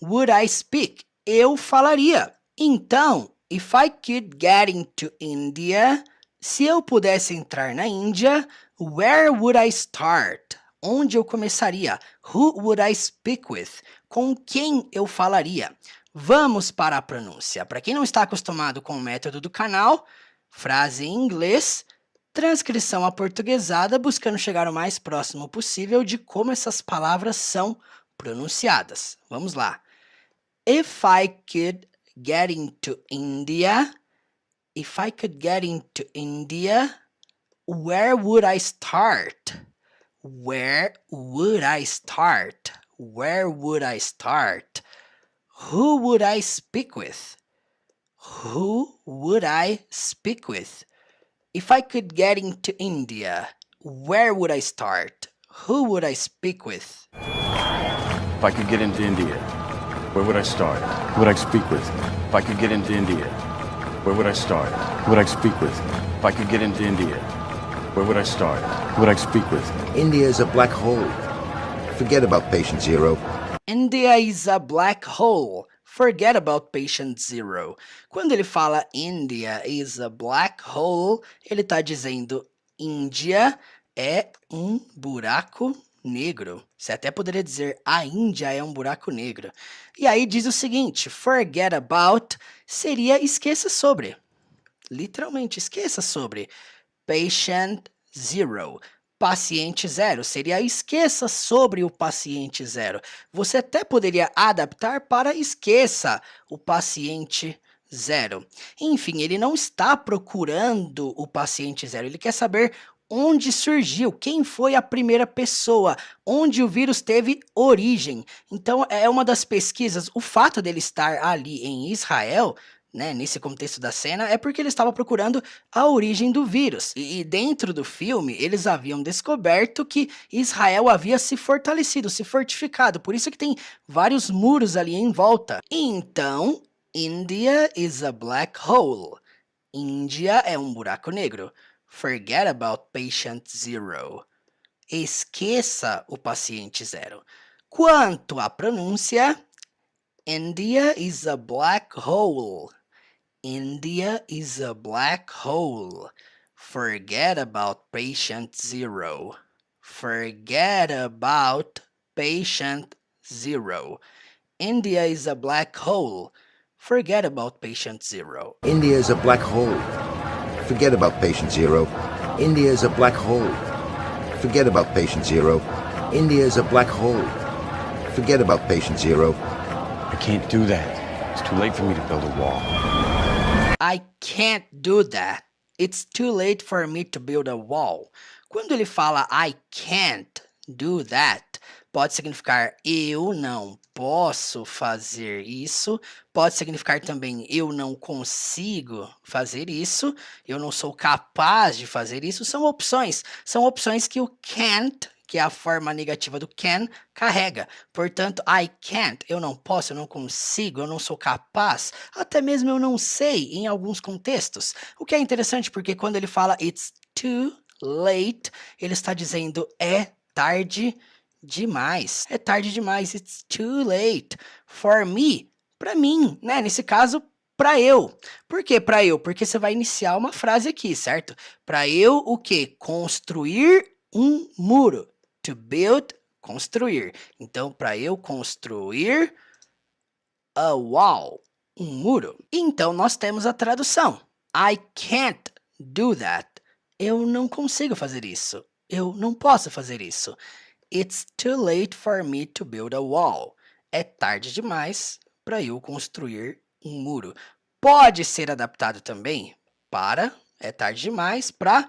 would I speak? Eu falaria. Então, if I could get into India, se eu pudesse entrar na Índia, where would I start? Onde eu começaria? Who would I speak with? Com quem eu falaria? Vamos para a pronúncia. Para quem não está acostumado com o método do canal, frase em inglês, transcrição aportuguesada, buscando chegar o mais próximo possível de como essas palavras são pronunciadas. Vamos lá. If I could get into India, if I could get into India, where would I start? Where would I start? Where would I start? Who would I speak with? Who would I speak with? If I could get into India, where would I start? Who would I speak with? If I could get into India, Where would I start? Who would I speak with? If I could get into India, where would I start? Who would I speak with? If I could get into India, where would I start? Who would I speak with? India is a black hole. Forget about patient zero. India is a black hole. Forget about patient zero. Quando ele fala India is a black hole, ele está dizendo Índia é um buraco negro. Você até poderia dizer a Índia é um buraco negro. E aí diz o seguinte, forget about seria esqueça sobre. Literalmente, esqueça sobre. Patient zero. Paciente zero seria esqueça sobre o paciente zero. Você até poderia adaptar para esqueça o paciente zero. Enfim, ele não está procurando o paciente zero, ele quer saber onde surgiu, quem foi a primeira pessoa, onde o vírus teve origem. Então, é uma das pesquisas, o fato dele estar ali em Israel, né, nesse contexto da cena, é porque ele estava procurando a origem do vírus. E dentro do filme, eles haviam descoberto que Israel havia se fortalecido, se fortificado. Por isso que tem vários muros ali em volta. Então, India is a black hole. Índia é um buraco negro. Forget about patient zero. Esqueça o paciente zero. Quanto à pronúncia, India is a black hole. India is a black hole. Forget about patient zero. Forget about patient zero. India is a black hole. Forget about patient zero. India is a black hole. Forget about patient zero. India is a black hole. Forget about patient zero. India is a black hole. Forget about patient zero. I can't do that. It's too late for me to build a wall. I can't do that. It's too late for me to build a wall. Quando ele fala I can't do that, pode significar eu não posso fazer isso, pode significar também eu não consigo fazer isso, eu não sou capaz de fazer isso. São opções que o can't, que é a forma negativa do can, carrega. Portanto, I can't, eu não posso, eu não consigo, eu não sou capaz, até mesmo eu não sei em alguns contextos. O que é interessante porque quando ele fala it's too late, ele está dizendo é tarde demais. É tarde demais, it's too late for me, para mim, né? Nesse caso, para eu. Por que para eu? Porque você vai iniciar uma frase aqui, certo? Para eu o quê? Construir um muro. To build, construir. Então, para eu construir a wall, um muro. Então, nós temos a tradução. I can't do that. Eu não consigo fazer isso. Eu não posso fazer isso. It's too late for me to build a wall. É tarde demais para eu construir um muro. Pode ser adaptado também para é tarde demais para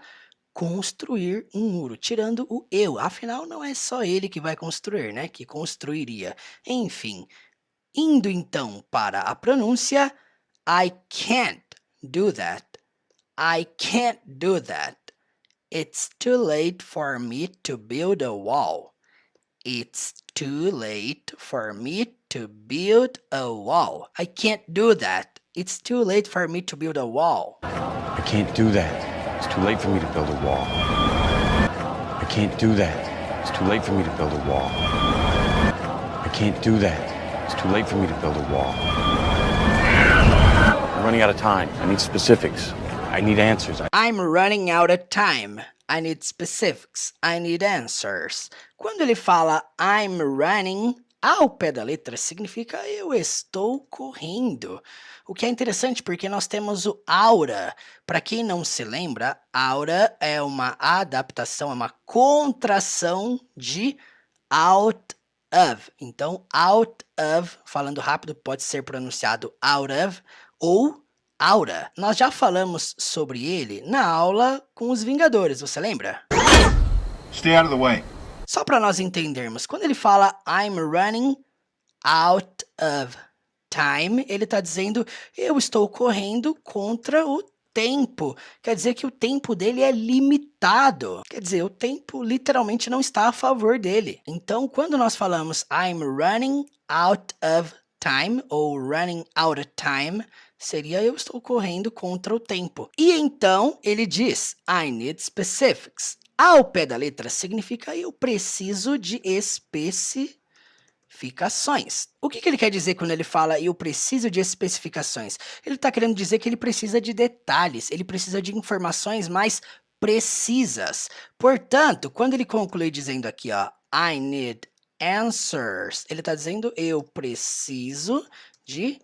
construir um muro, tirando o eu. Afinal, não é só ele que vai construir, né? Que construiria. Enfim, indo então para a pronúncia, I can't do that. I can't do that. It's too late for me to build a wall. It's too late for me to build a wall. I can't do that. It's too late for me to build a wall. I can't do that. It's too late for me to build a wall. I can't do that. It's too late for me to build a wall. I can't do that. It's too late for me to build a wall. I'm running out of time. I need specifics. I need answers. I'm running out of time. I need specifics. I need answers. Quando ele fala I'm running, ao pé da letra significa eu estou correndo. O que é interessante porque nós temos o aura. Para quem não se lembra, aura é uma adaptação, é uma contração de out of. Então, out of, falando rápido, pode ser pronunciado out of ou aura. Nós já falamos sobre ele na aula com os Vingadores, você lembra? Stay out of the way. Só para nós entendermos, quando ele fala I'm running out of time, ele está dizendo eu estou correndo contra o tempo. Quer dizer que o tempo dele é limitado. Quer dizer, o tempo literalmente não está a favor dele. Então, quando nós falamos I'm running out of time ou running out of time seria eu estou correndo contra o tempo. E então ele diz I need specifics. Ao pé da letra significa eu preciso de especificações. O que ele quer dizer quando ele fala eu preciso de especificações? Ele está querendo dizer que ele precisa de detalhes, ele precisa de informações mais precisas. Portanto, quando ele conclui dizendo aqui, ó, I need answers, ele está dizendo eu preciso de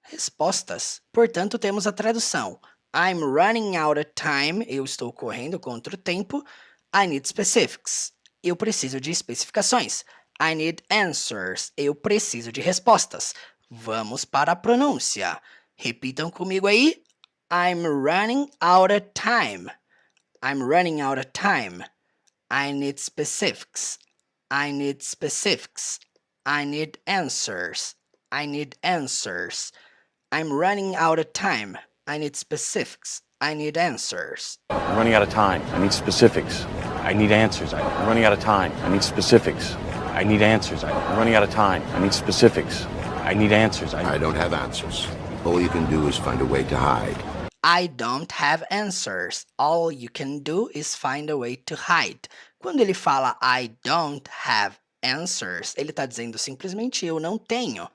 respostas. Portanto, temos a tradução. I'm running out of time. Eu estou correndo contra o tempo. I need specifics. Eu preciso de especificações. I need answers. Eu preciso de respostas. Vamos para a pronúncia. Repitam comigo aí. I'm running out of time. I'm running out of time. I need specifics. I need specifics. I need answers. I need answers. I'm running out of time. I need specifics. I need answers. I'm running out of time. I need specifics. I need answers. I'm running out of time. I need specifics. I need answers. I'm running out of time. I need specifics. I need answers. I don't have answers. All you can do is find a way to hide. I don't have answers. All you can do is find a way to hide. Quando ele fala I don't have answers, ele está dizendo simplesmente eu não tenho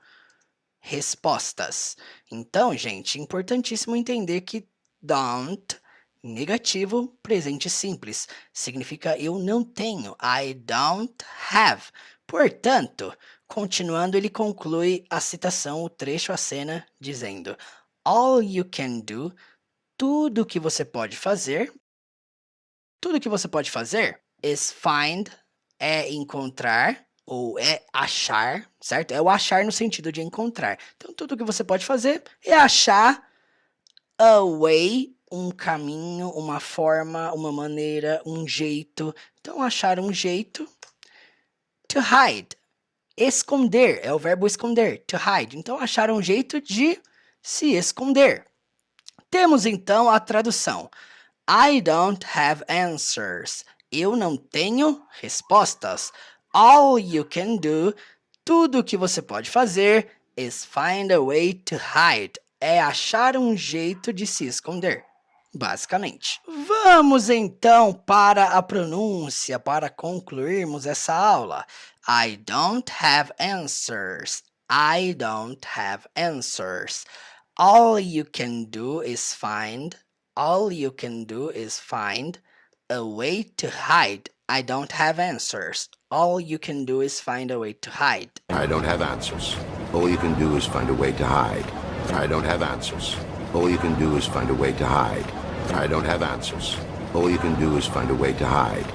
respostas. Então, gente, importantíssimo entender que don't, negativo, presente simples, significa eu não tenho. I don't have. Portanto, continuando, ele conclui a citação, o trecho, a cena, dizendo all you can do, tudo que você pode fazer, is find, é encontrar, ou é achar, certo? É o achar no sentido de encontrar. Então, tudo que você pode fazer é achar a way, um caminho, uma forma, uma maneira, um jeito. Então, achar um jeito. To hide, esconder, é o verbo esconder, to hide. Então, achar um jeito de se esconder. Temos, então, a tradução. I don't have answers. Eu não tenho respostas. All you can do, tudo que você pode fazer, is find a way to hide. É achar um jeito de se esconder, basicamente. Vamos então para a pronúncia, para concluirmos essa aula. I don't have answers. I don't have answers. All you can do is find. All you can do is find a way to hide. I don't have answers. All you can do is find a way to hide. I don't have answers. All you can do is find a way to hide. I don't have answers. All you can do is find a way to hide. I don't have answers. All you can do is find a way to hide.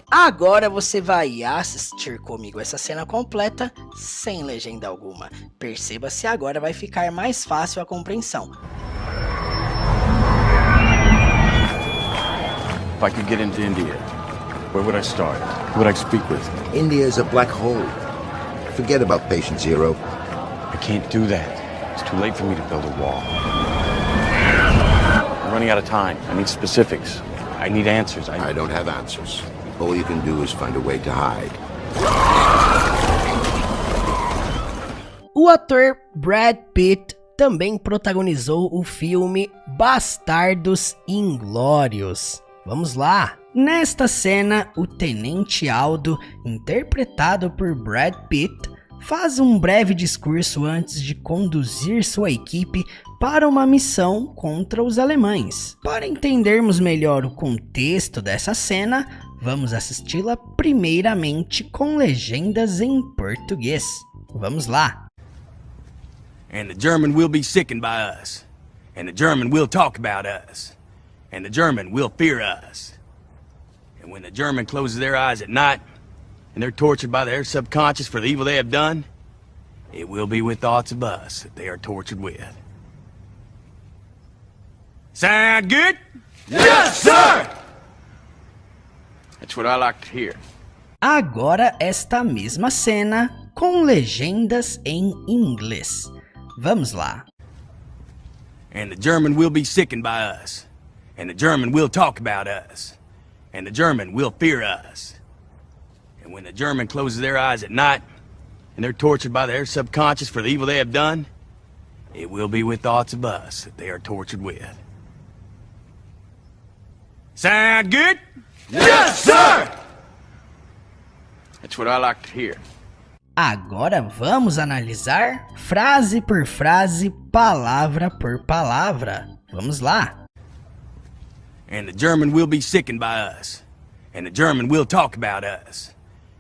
Agora você vai assistir comigo essa cena completa sem legenda alguma. Perceba se agora vai ficar mais fácil a compreensão. If I could get into India, where would I start? Who would I speak with? India is a black hole. Forget about patient zero. I can't do that. It's too late for me to build a wall. I'm running out of time. I need specifics. I need answers. I don't have answers. All you can do is find a way to hide. O ator Brad Pitt também protagonizou o filme Bastardos Inglórios. Vamos lá! Nesta cena, o Tenente Aldo, interpretado por Brad Pitt, faz um breve discurso antes de conduzir sua equipe para uma missão contra os alemães. Para entendermos melhor o contexto dessa cena, vamos assisti-la primeiramente com legendas em português. Vamos lá! And the German will be sickened by us. And the German will talk about us. And the German will fear us. And when the German closes their eyes at night, and they're tortured by their subconscious for the evil they have done, it will be with thoughts of us that they are tortured with. Sound good? Yes, sir! That's what I like to hear. Agora esta mesma cena com legendas em inglês. Vamos lá. And the German will be sickened by us. And the German will talk about us. And the German will fear us. And when the German closes their eyes at night, and they're tortured by their subconscious for the evil they have done, it will be with thoughts of us that they are tortured with. Sound good? Yes, sir! That's what I like to hear. Agora vamos analisar frase por frase, palavra por palavra. Vamos lá. And the German will be sickened by us. And the German will talk about us.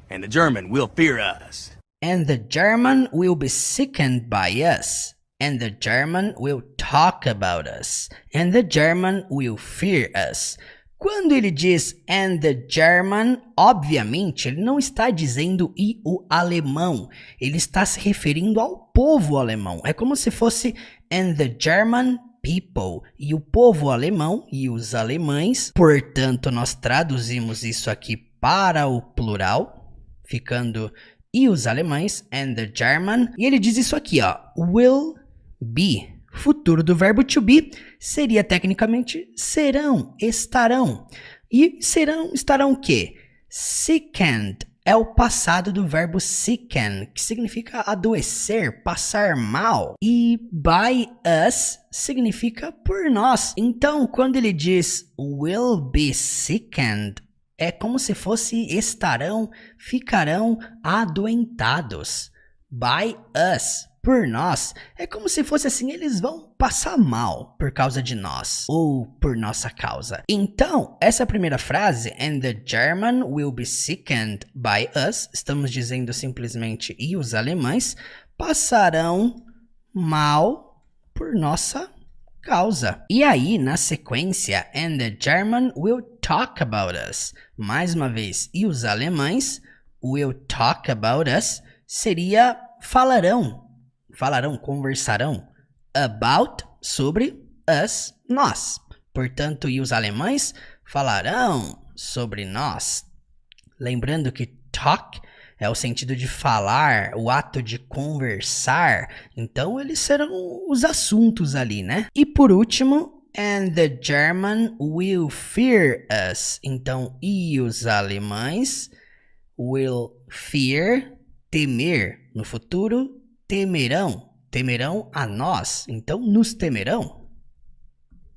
And the German will fear us. And the German will be sickened by us. And the German will talk about us. And the German will fear us. Quando ele diz and the German, obviamente ele não está dizendo e o alemão. Ele está se referindo ao povo alemão. É como se fosse and the German people. E o povo alemão e os alemães. Portanto, nós traduzimos isso aqui para o plural, ficando e os alemães, and the German. E ele diz isso aqui, ó, will be. Futuro do verbo to be seria tecnicamente serão, estarão. E serão, estarão o quê? Sickened é o passado do verbo sicken, que significa adoecer, passar mal. E by us significa por nós. Então, quando ele diz will be sickened, é como se fosse estarão, ficarão adoentados. By us. Por nós, é como se fosse assim, eles vão passar mal por causa de nós, ou por nossa causa. Então, essa primeira frase, and the German will be sickened by us, estamos dizendo simplesmente, e os alemães passarão mal por nossa causa. E aí, na sequência, and the German will talk about us. Mais uma vez, e os alemães will talk about us seria falarão, conversarão, about, sobre, us, nós. Portanto, e os alemães falarão sobre nós. Lembrando que talk é o sentido de falar, o ato de conversar. Então, eles serão os assuntos ali, né? E por último, and the German will fear us. Então, e os alemães will fear, temer. No futuro, temerão a nós, então nos temerão.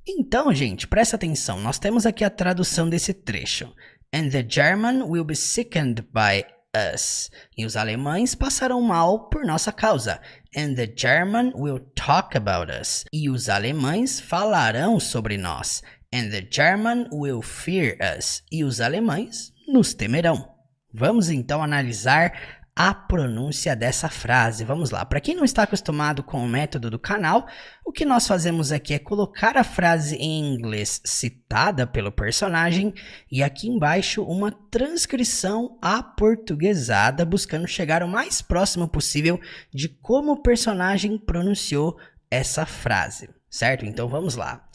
Então, gente, presta atenção, nós temos aqui a tradução desse trecho. And the German will be sickened by us. E os alemães passarão mal por nossa causa. And the German will talk about us. E os alemães falarão sobre nós. And the German will fear us. E os alemães nos temerão. Vamos então analisar a pronúncia dessa frase. Vamos lá. Para quem não está acostumado com o método do canal, o que nós fazemos aqui é colocar a frase em inglês citada pelo personagem e aqui embaixo uma transcrição aportuguesada, buscando chegar o mais próximo possível de como o personagem pronunciou essa frase, certo? Então vamos lá.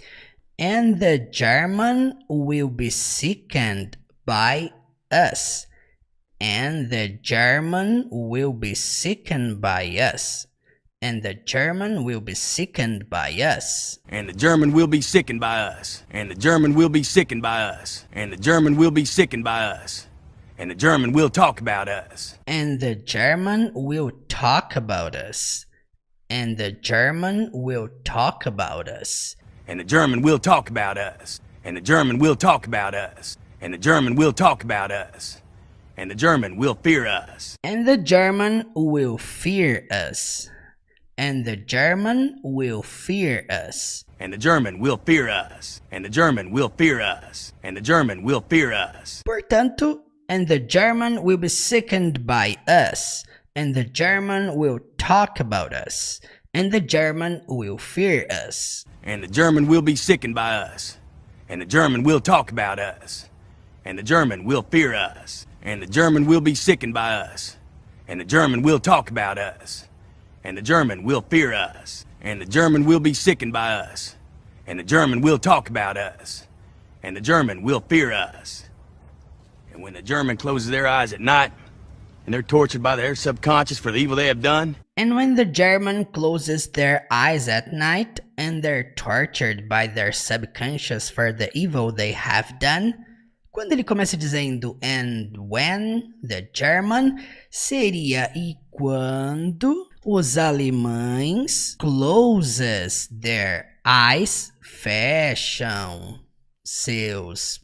And the German will be sickened by us. And the German will be sickened by us. And the German will be sickened by us. And the German will be sickened by us. And the German will be sickened by us. And the German will be sickened by us. And the German will talk about us. And the German will talk about us. And the German will talk about us. And the German will talk about us. And the German will talk about us. And the German will talk about us. And the German will fear us. And the German will fear us. And the German will fear us. And the German will fear us. And the German will fear us. And the German will fear us. Portanto, and the German will be sickened by us. And the German will talk about us. And the German will fear us. And the German will be sickened by us. And the German will talk about us. And the German will fear us. And the German will be sickened by us. And the German will talk about us. And the German will fear us. And the German will be sickened by us. And the German will talk about us. And the German will fear us. And when the German closes their eyes at night, and they're tortured by their subconscious for the evil they have done. And when the German closes their eyes at night, and they're tortured by their subconscious for the evil they have done, Quando ele começa dizendo and when the German, seria e quando os alemães closes their eyes, fecham seus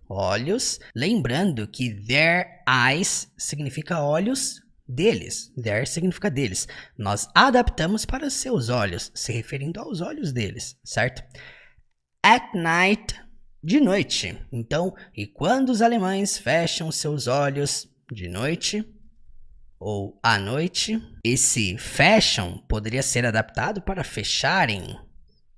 olhos. Lembrando que their eyes significa olhos deles. Their significa deles. Nós adaptamos para seus olhos, se referindo aos olhos deles, certo? At night, de noite. Então, e quando os alemães fecham seus olhos de noite ou à noite, esse fecham poderia ser adaptado para fecharem,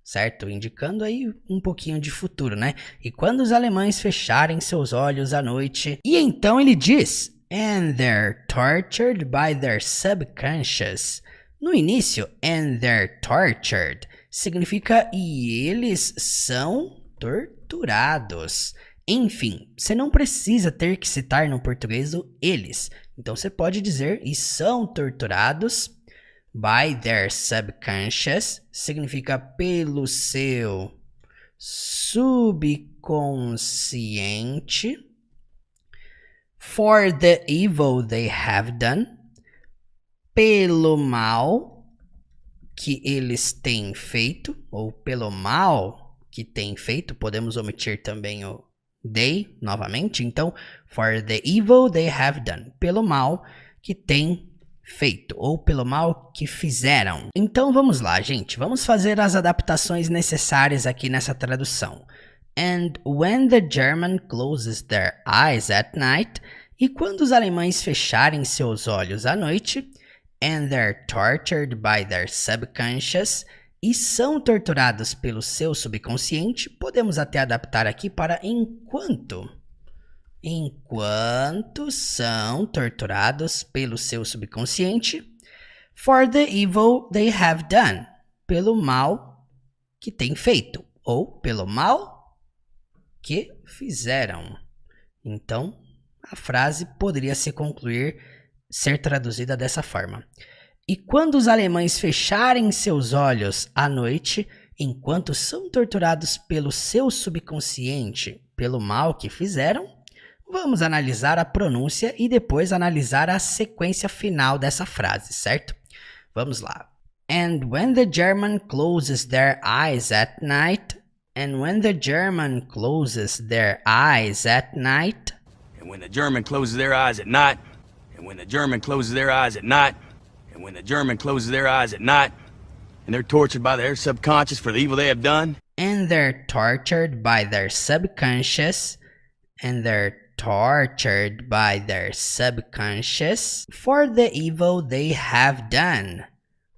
certo? Indicando aí um pouquinho de futuro, né? E quando os alemães fecharem seus olhos à noite. E então ele diz, and they're tortured by their subconscious. No início, and they're tortured significa e eles são torturados. Enfim, você não precisa ter que citar no português o eles. Então você pode dizer e são torturados by their subconscious, significa pelo seu subconsciente, for the evil they have done, pelo mal que eles têm feito, ou pelo mal que têm feito. Podemos omitir também o they novamente. Então, for the evil they have done, pelo mal que têm feito, ou pelo mal que fizeram. Então vamos lá, gente, vamos fazer as adaptações necessárias aqui nessa tradução. And when the German closes their eyes at night, e quando os alemães fecharem seus olhos à noite, and they're tortured by their subconscious, e são torturados pelo seu subconsciente, podemos até adaptar aqui para enquanto. Enquanto são torturados pelo seu subconsciente, for the evil they have done, pelo mal que têm feito, ou pelo mal que fizeram. Então, a frase poderia se concluir, ser traduzida dessa forma. E quando os alemães fecharem seus olhos à noite, enquanto são torturados pelo seu subconsciente, pelo mal que fizeram, vamos analisar a pronúncia e depois analisar a sequência final dessa frase, certo? Vamos lá. And when the German closes their eyes at night, and when the German closes their eyes at night, and when the German closes their eyes at night, and when the German closes their eyes at night, and when the German closes their eyes at night, and they're tortured by their subconscious for the evil they have done, and they're tortured by their subconscious, and they're tortured by their subconscious for the evil they have done.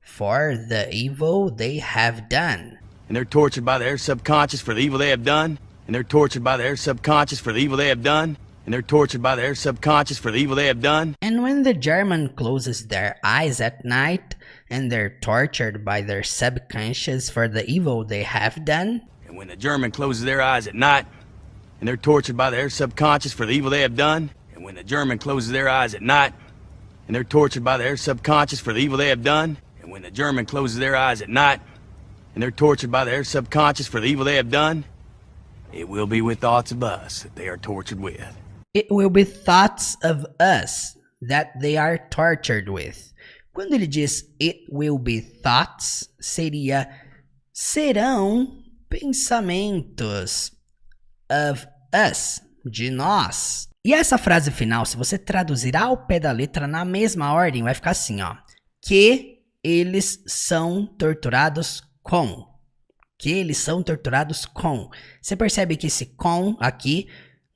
For the evil they have done. And they're tortured by their subconscious for the evil they have done. And they're tortured by their subconscious for the evil they have done. And they're tortured by their subconscious for the evil they have done. And when the German closes their eyes at night, and they're tortured by their subconscious for the evil they have done. And when the German closes their eyes at night, and they're tortured by their subconscious for the evil they have done. And when the German closes their eyes at night, and they're tortured by their subconscious for the evil they have done. And when the German closes their eyes at night, and they're tortured by their subconscious for the evil they have done, it will be with thoughts of us that they are tortured with. It will be thoughts of us that they are tortured with. Quando ele diz it will be thoughts, serão pensamentos of us, de nós. E essa frase final, se você traduzir ao pé da letra na mesma ordem, vai ficar assim, ó. Que eles são torturados com. Que eles são torturados com. Você percebe que esse com aqui,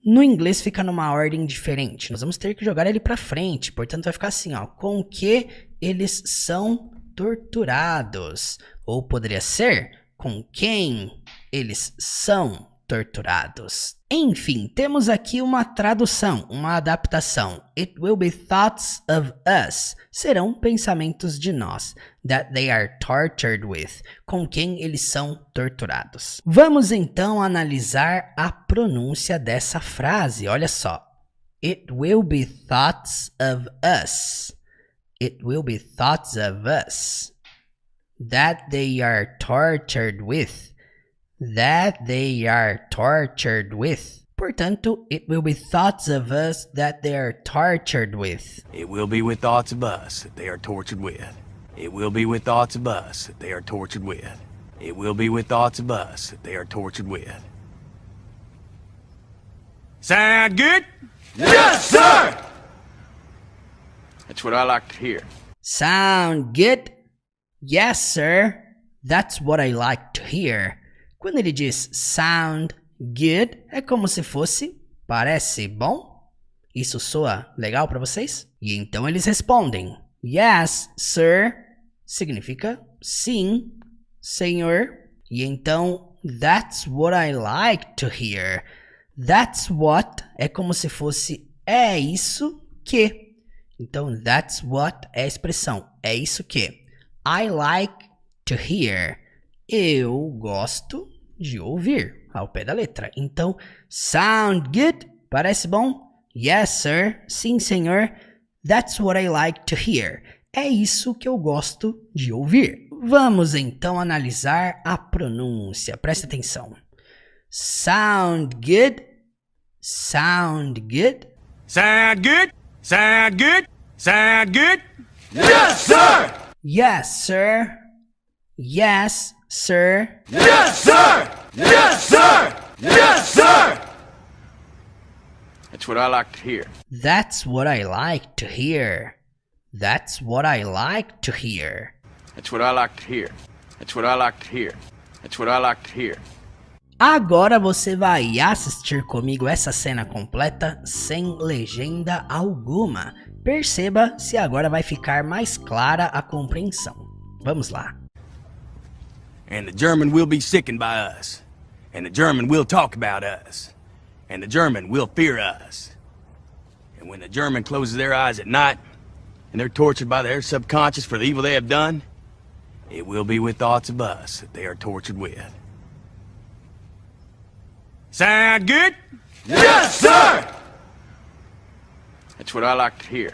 no inglês fica numa ordem diferente. Nós vamos ter que jogar ele para frente. Portanto, vai ficar assim, ó. Com que eles são torturados. Ou poderia ser com quem eles são torturados. Enfim, temos aqui uma tradução, uma adaptação. It will be thoughts of us. Serão pensamentos de nós. That they are tortured with. Com quem eles são torturados. Vamos então analisar a pronúncia dessa frase. Olha só. It will be thoughts of us. It will be thoughts of us. That they are tortured with. That they are tortured with. Portanto, it will be thoughts of us that they are tortured with. It will be with thoughts of us that they are tortured with. It will be with thoughts of us that they are tortured with. It will be with thoughts of us that they are tortured with. Sound good? Yes, sir! That's what I like to hear. Sound good? Yes, sir. That's what I like to hear. Quando ele diz sound good, é como se fosse parece bom? Isso soa legal para vocês? E então eles respondem yes, sir. Significa sim, senhor. E então that's what I like to hear. That's what é como se fosse é isso que. Então that's what é a expressão é isso que. I like to hear. Eu gosto de ouvir, ao pé da letra. Então, sound good? Parece bom? Yes, sir. Sim, senhor. That's what I like to hear. É isso que eu gosto de ouvir. Vamos então analisar a pronúncia. Presta atenção. Sound good? Sound good? Sound good? Sound good? Sound good? Yes, sir! Yes, sir. Yes, sir. Yes, sir! Yes, sir! Yes, sir! That's what I like to hear. That's what I like to hear. That's what I like to hear. That's what I like to hear. That's what I like to hear. That's what I like to hear. Agora você vai assistir comigo essa cena completa sem legenda alguma. Perceba se agora vai ficar mais clara a compreensão. Vamos lá. And the German will be sickened by us. And the German will talk about us. And the German will fear us. And when the German closes their eyes at night, and they're tortured by their subconscious for the evil they have done, it will be with thoughts of us that they are tortured with. Sound good? Yes, sir! That's what I like to hear.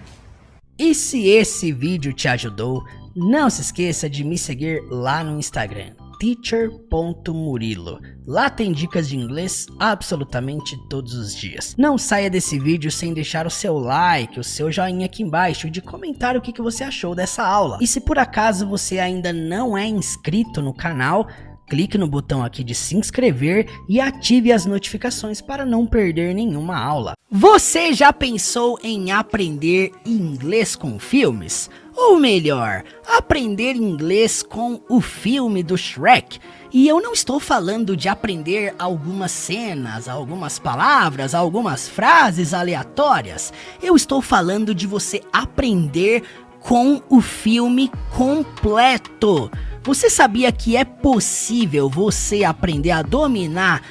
E se esse vídeo te ajudou, não se esqueça de me seguir lá no Instagram, teacher.murilo. Lá tem dicas de inglês absolutamente todos os dias. Não saia desse vídeo sem deixar o seu like, o seu joinha aqui embaixo e de comentar o que você achou dessa aula. E se por acaso você ainda não é inscrito no canal, clique no botão aqui de se inscrever e ative as notificações para não perder nenhuma aula. Você já pensou em aprender inglês com filmes? Ou melhor, aprender inglês com o filme do Shrek? E eu não estou falando de aprender algumas cenas, algumas palavras, algumas frases aleatórias. Eu estou falando de você aprender com o filme completo. Você sabia que é possível você aprender a dominar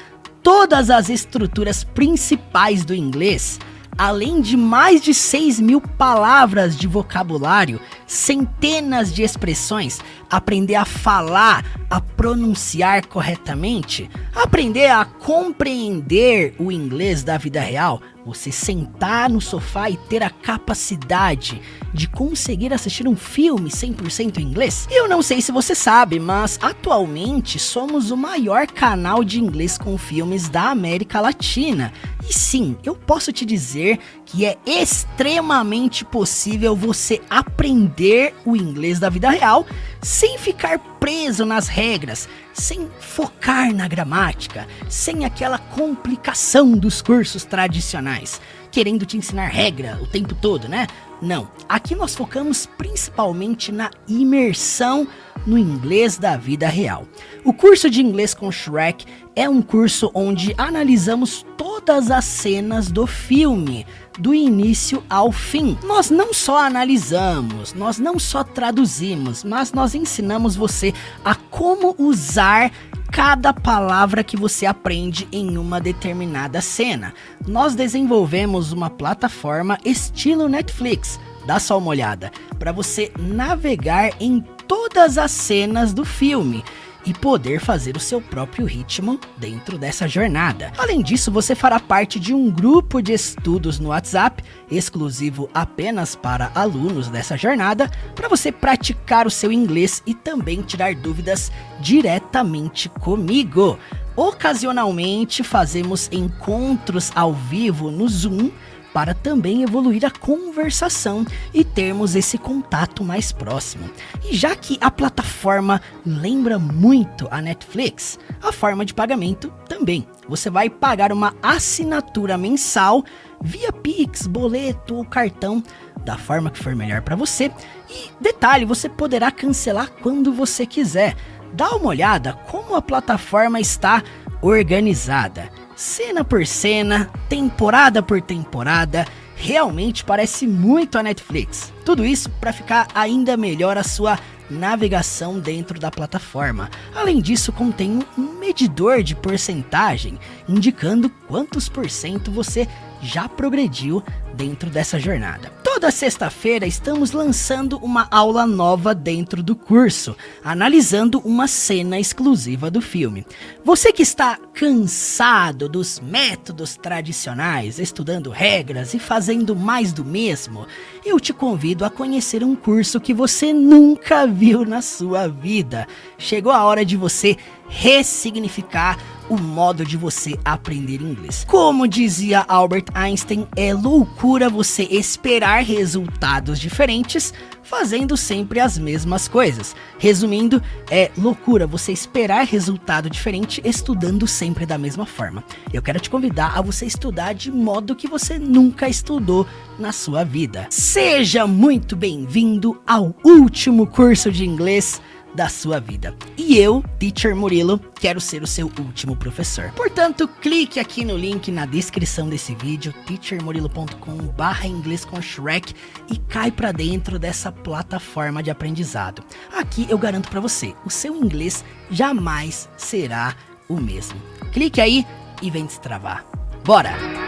todas as estruturas principais do inglês, além de mais de 6.000 palavras de vocabulário, centenas de expressões, aprender a falar, a pronunciar corretamente, aprender a compreender o inglês da vida real, você sentar no sofá e ter a capacidade de conseguir assistir um filme 100% em inglês? Eu não sei se você sabe, mas atualmente somos o maior canal de inglês com filmes da América Latina. E sim, eu posso te dizer que é extremamente possível você aprender o inglês da vida real sem ficar preso nas regras, sem focar na gramática, sem aquela complicação dos cursos tradicionais, querendo te ensinar regra o tempo todo, né? Não, aqui nós focamos principalmente na imersão no inglês da vida real. O curso de inglês com Shrek é um curso onde analisamos todas as cenas do filme, do início ao fim. Nós não só analisamos, nós não só traduzimos, mas nós ensinamos você a como usar cada palavra que você aprende em uma determinada cena. Nós desenvolvemos uma plataforma estilo Netflix, dá só uma olhada, para você navegar em todas as cenas do filme e poder fazer o seu próprio ritmo dentro dessa jornada. Além disso, você fará parte de um grupo de estudos no WhatsApp, exclusivo apenas para alunos dessa jornada, para você praticar o seu inglês e também tirar dúvidas diretamente comigo. Ocasionalmente fazemos encontros ao vivo no Zoom para também evoluir a conversação e termos esse contato mais próximo. E já que a plataforma lembra muito a Netflix, a forma de pagamento também. Você vai pagar uma assinatura mensal via Pix, boleto ou cartão, da forma que for melhor para você. E detalhe, você poderá cancelar quando você quiser. Dá uma olhada como a plataforma está organizada. Cena por cena, temporada por temporada, realmente parece muito a Netflix. Tudo isso para ficar ainda melhor a sua navegação dentro da plataforma. Além disso, contém um medidor de porcentagem, indicando quantos por cento você já progrediu dentro dessa jornada. Toda sexta-feira estamos lançando uma aula nova dentro do curso, analisando uma cena exclusiva do filme. Você que está cansado dos métodos tradicionais, estudando regras e fazendo mais do mesmo, eu te convido a conhecer um curso que você nunca viu na sua vida. Chegou a hora de você ressignificar o modo de você aprender inglês. Como dizia Albert Einstein, é loucura você esperar resultados diferentes fazendo sempre as mesmas coisas. Resumindo, é loucura você esperar resultado diferente estudando sempre da mesma forma. Eu quero te convidar a você estudar de modo que você nunca estudou na sua vida. Seja muito bem-vindo ao último curso de inglês da sua vida. E eu, Teacher Murilo, quero ser o seu último professor. Portanto, clique aqui no link na descrição desse vídeo, teachermurilo.com/inglês com Shrek, e cai pra dentro dessa plataforma de aprendizado. Aqui eu garanto pra você, o seu inglês jamais será o mesmo. Clique aí e vem destravar. Bora!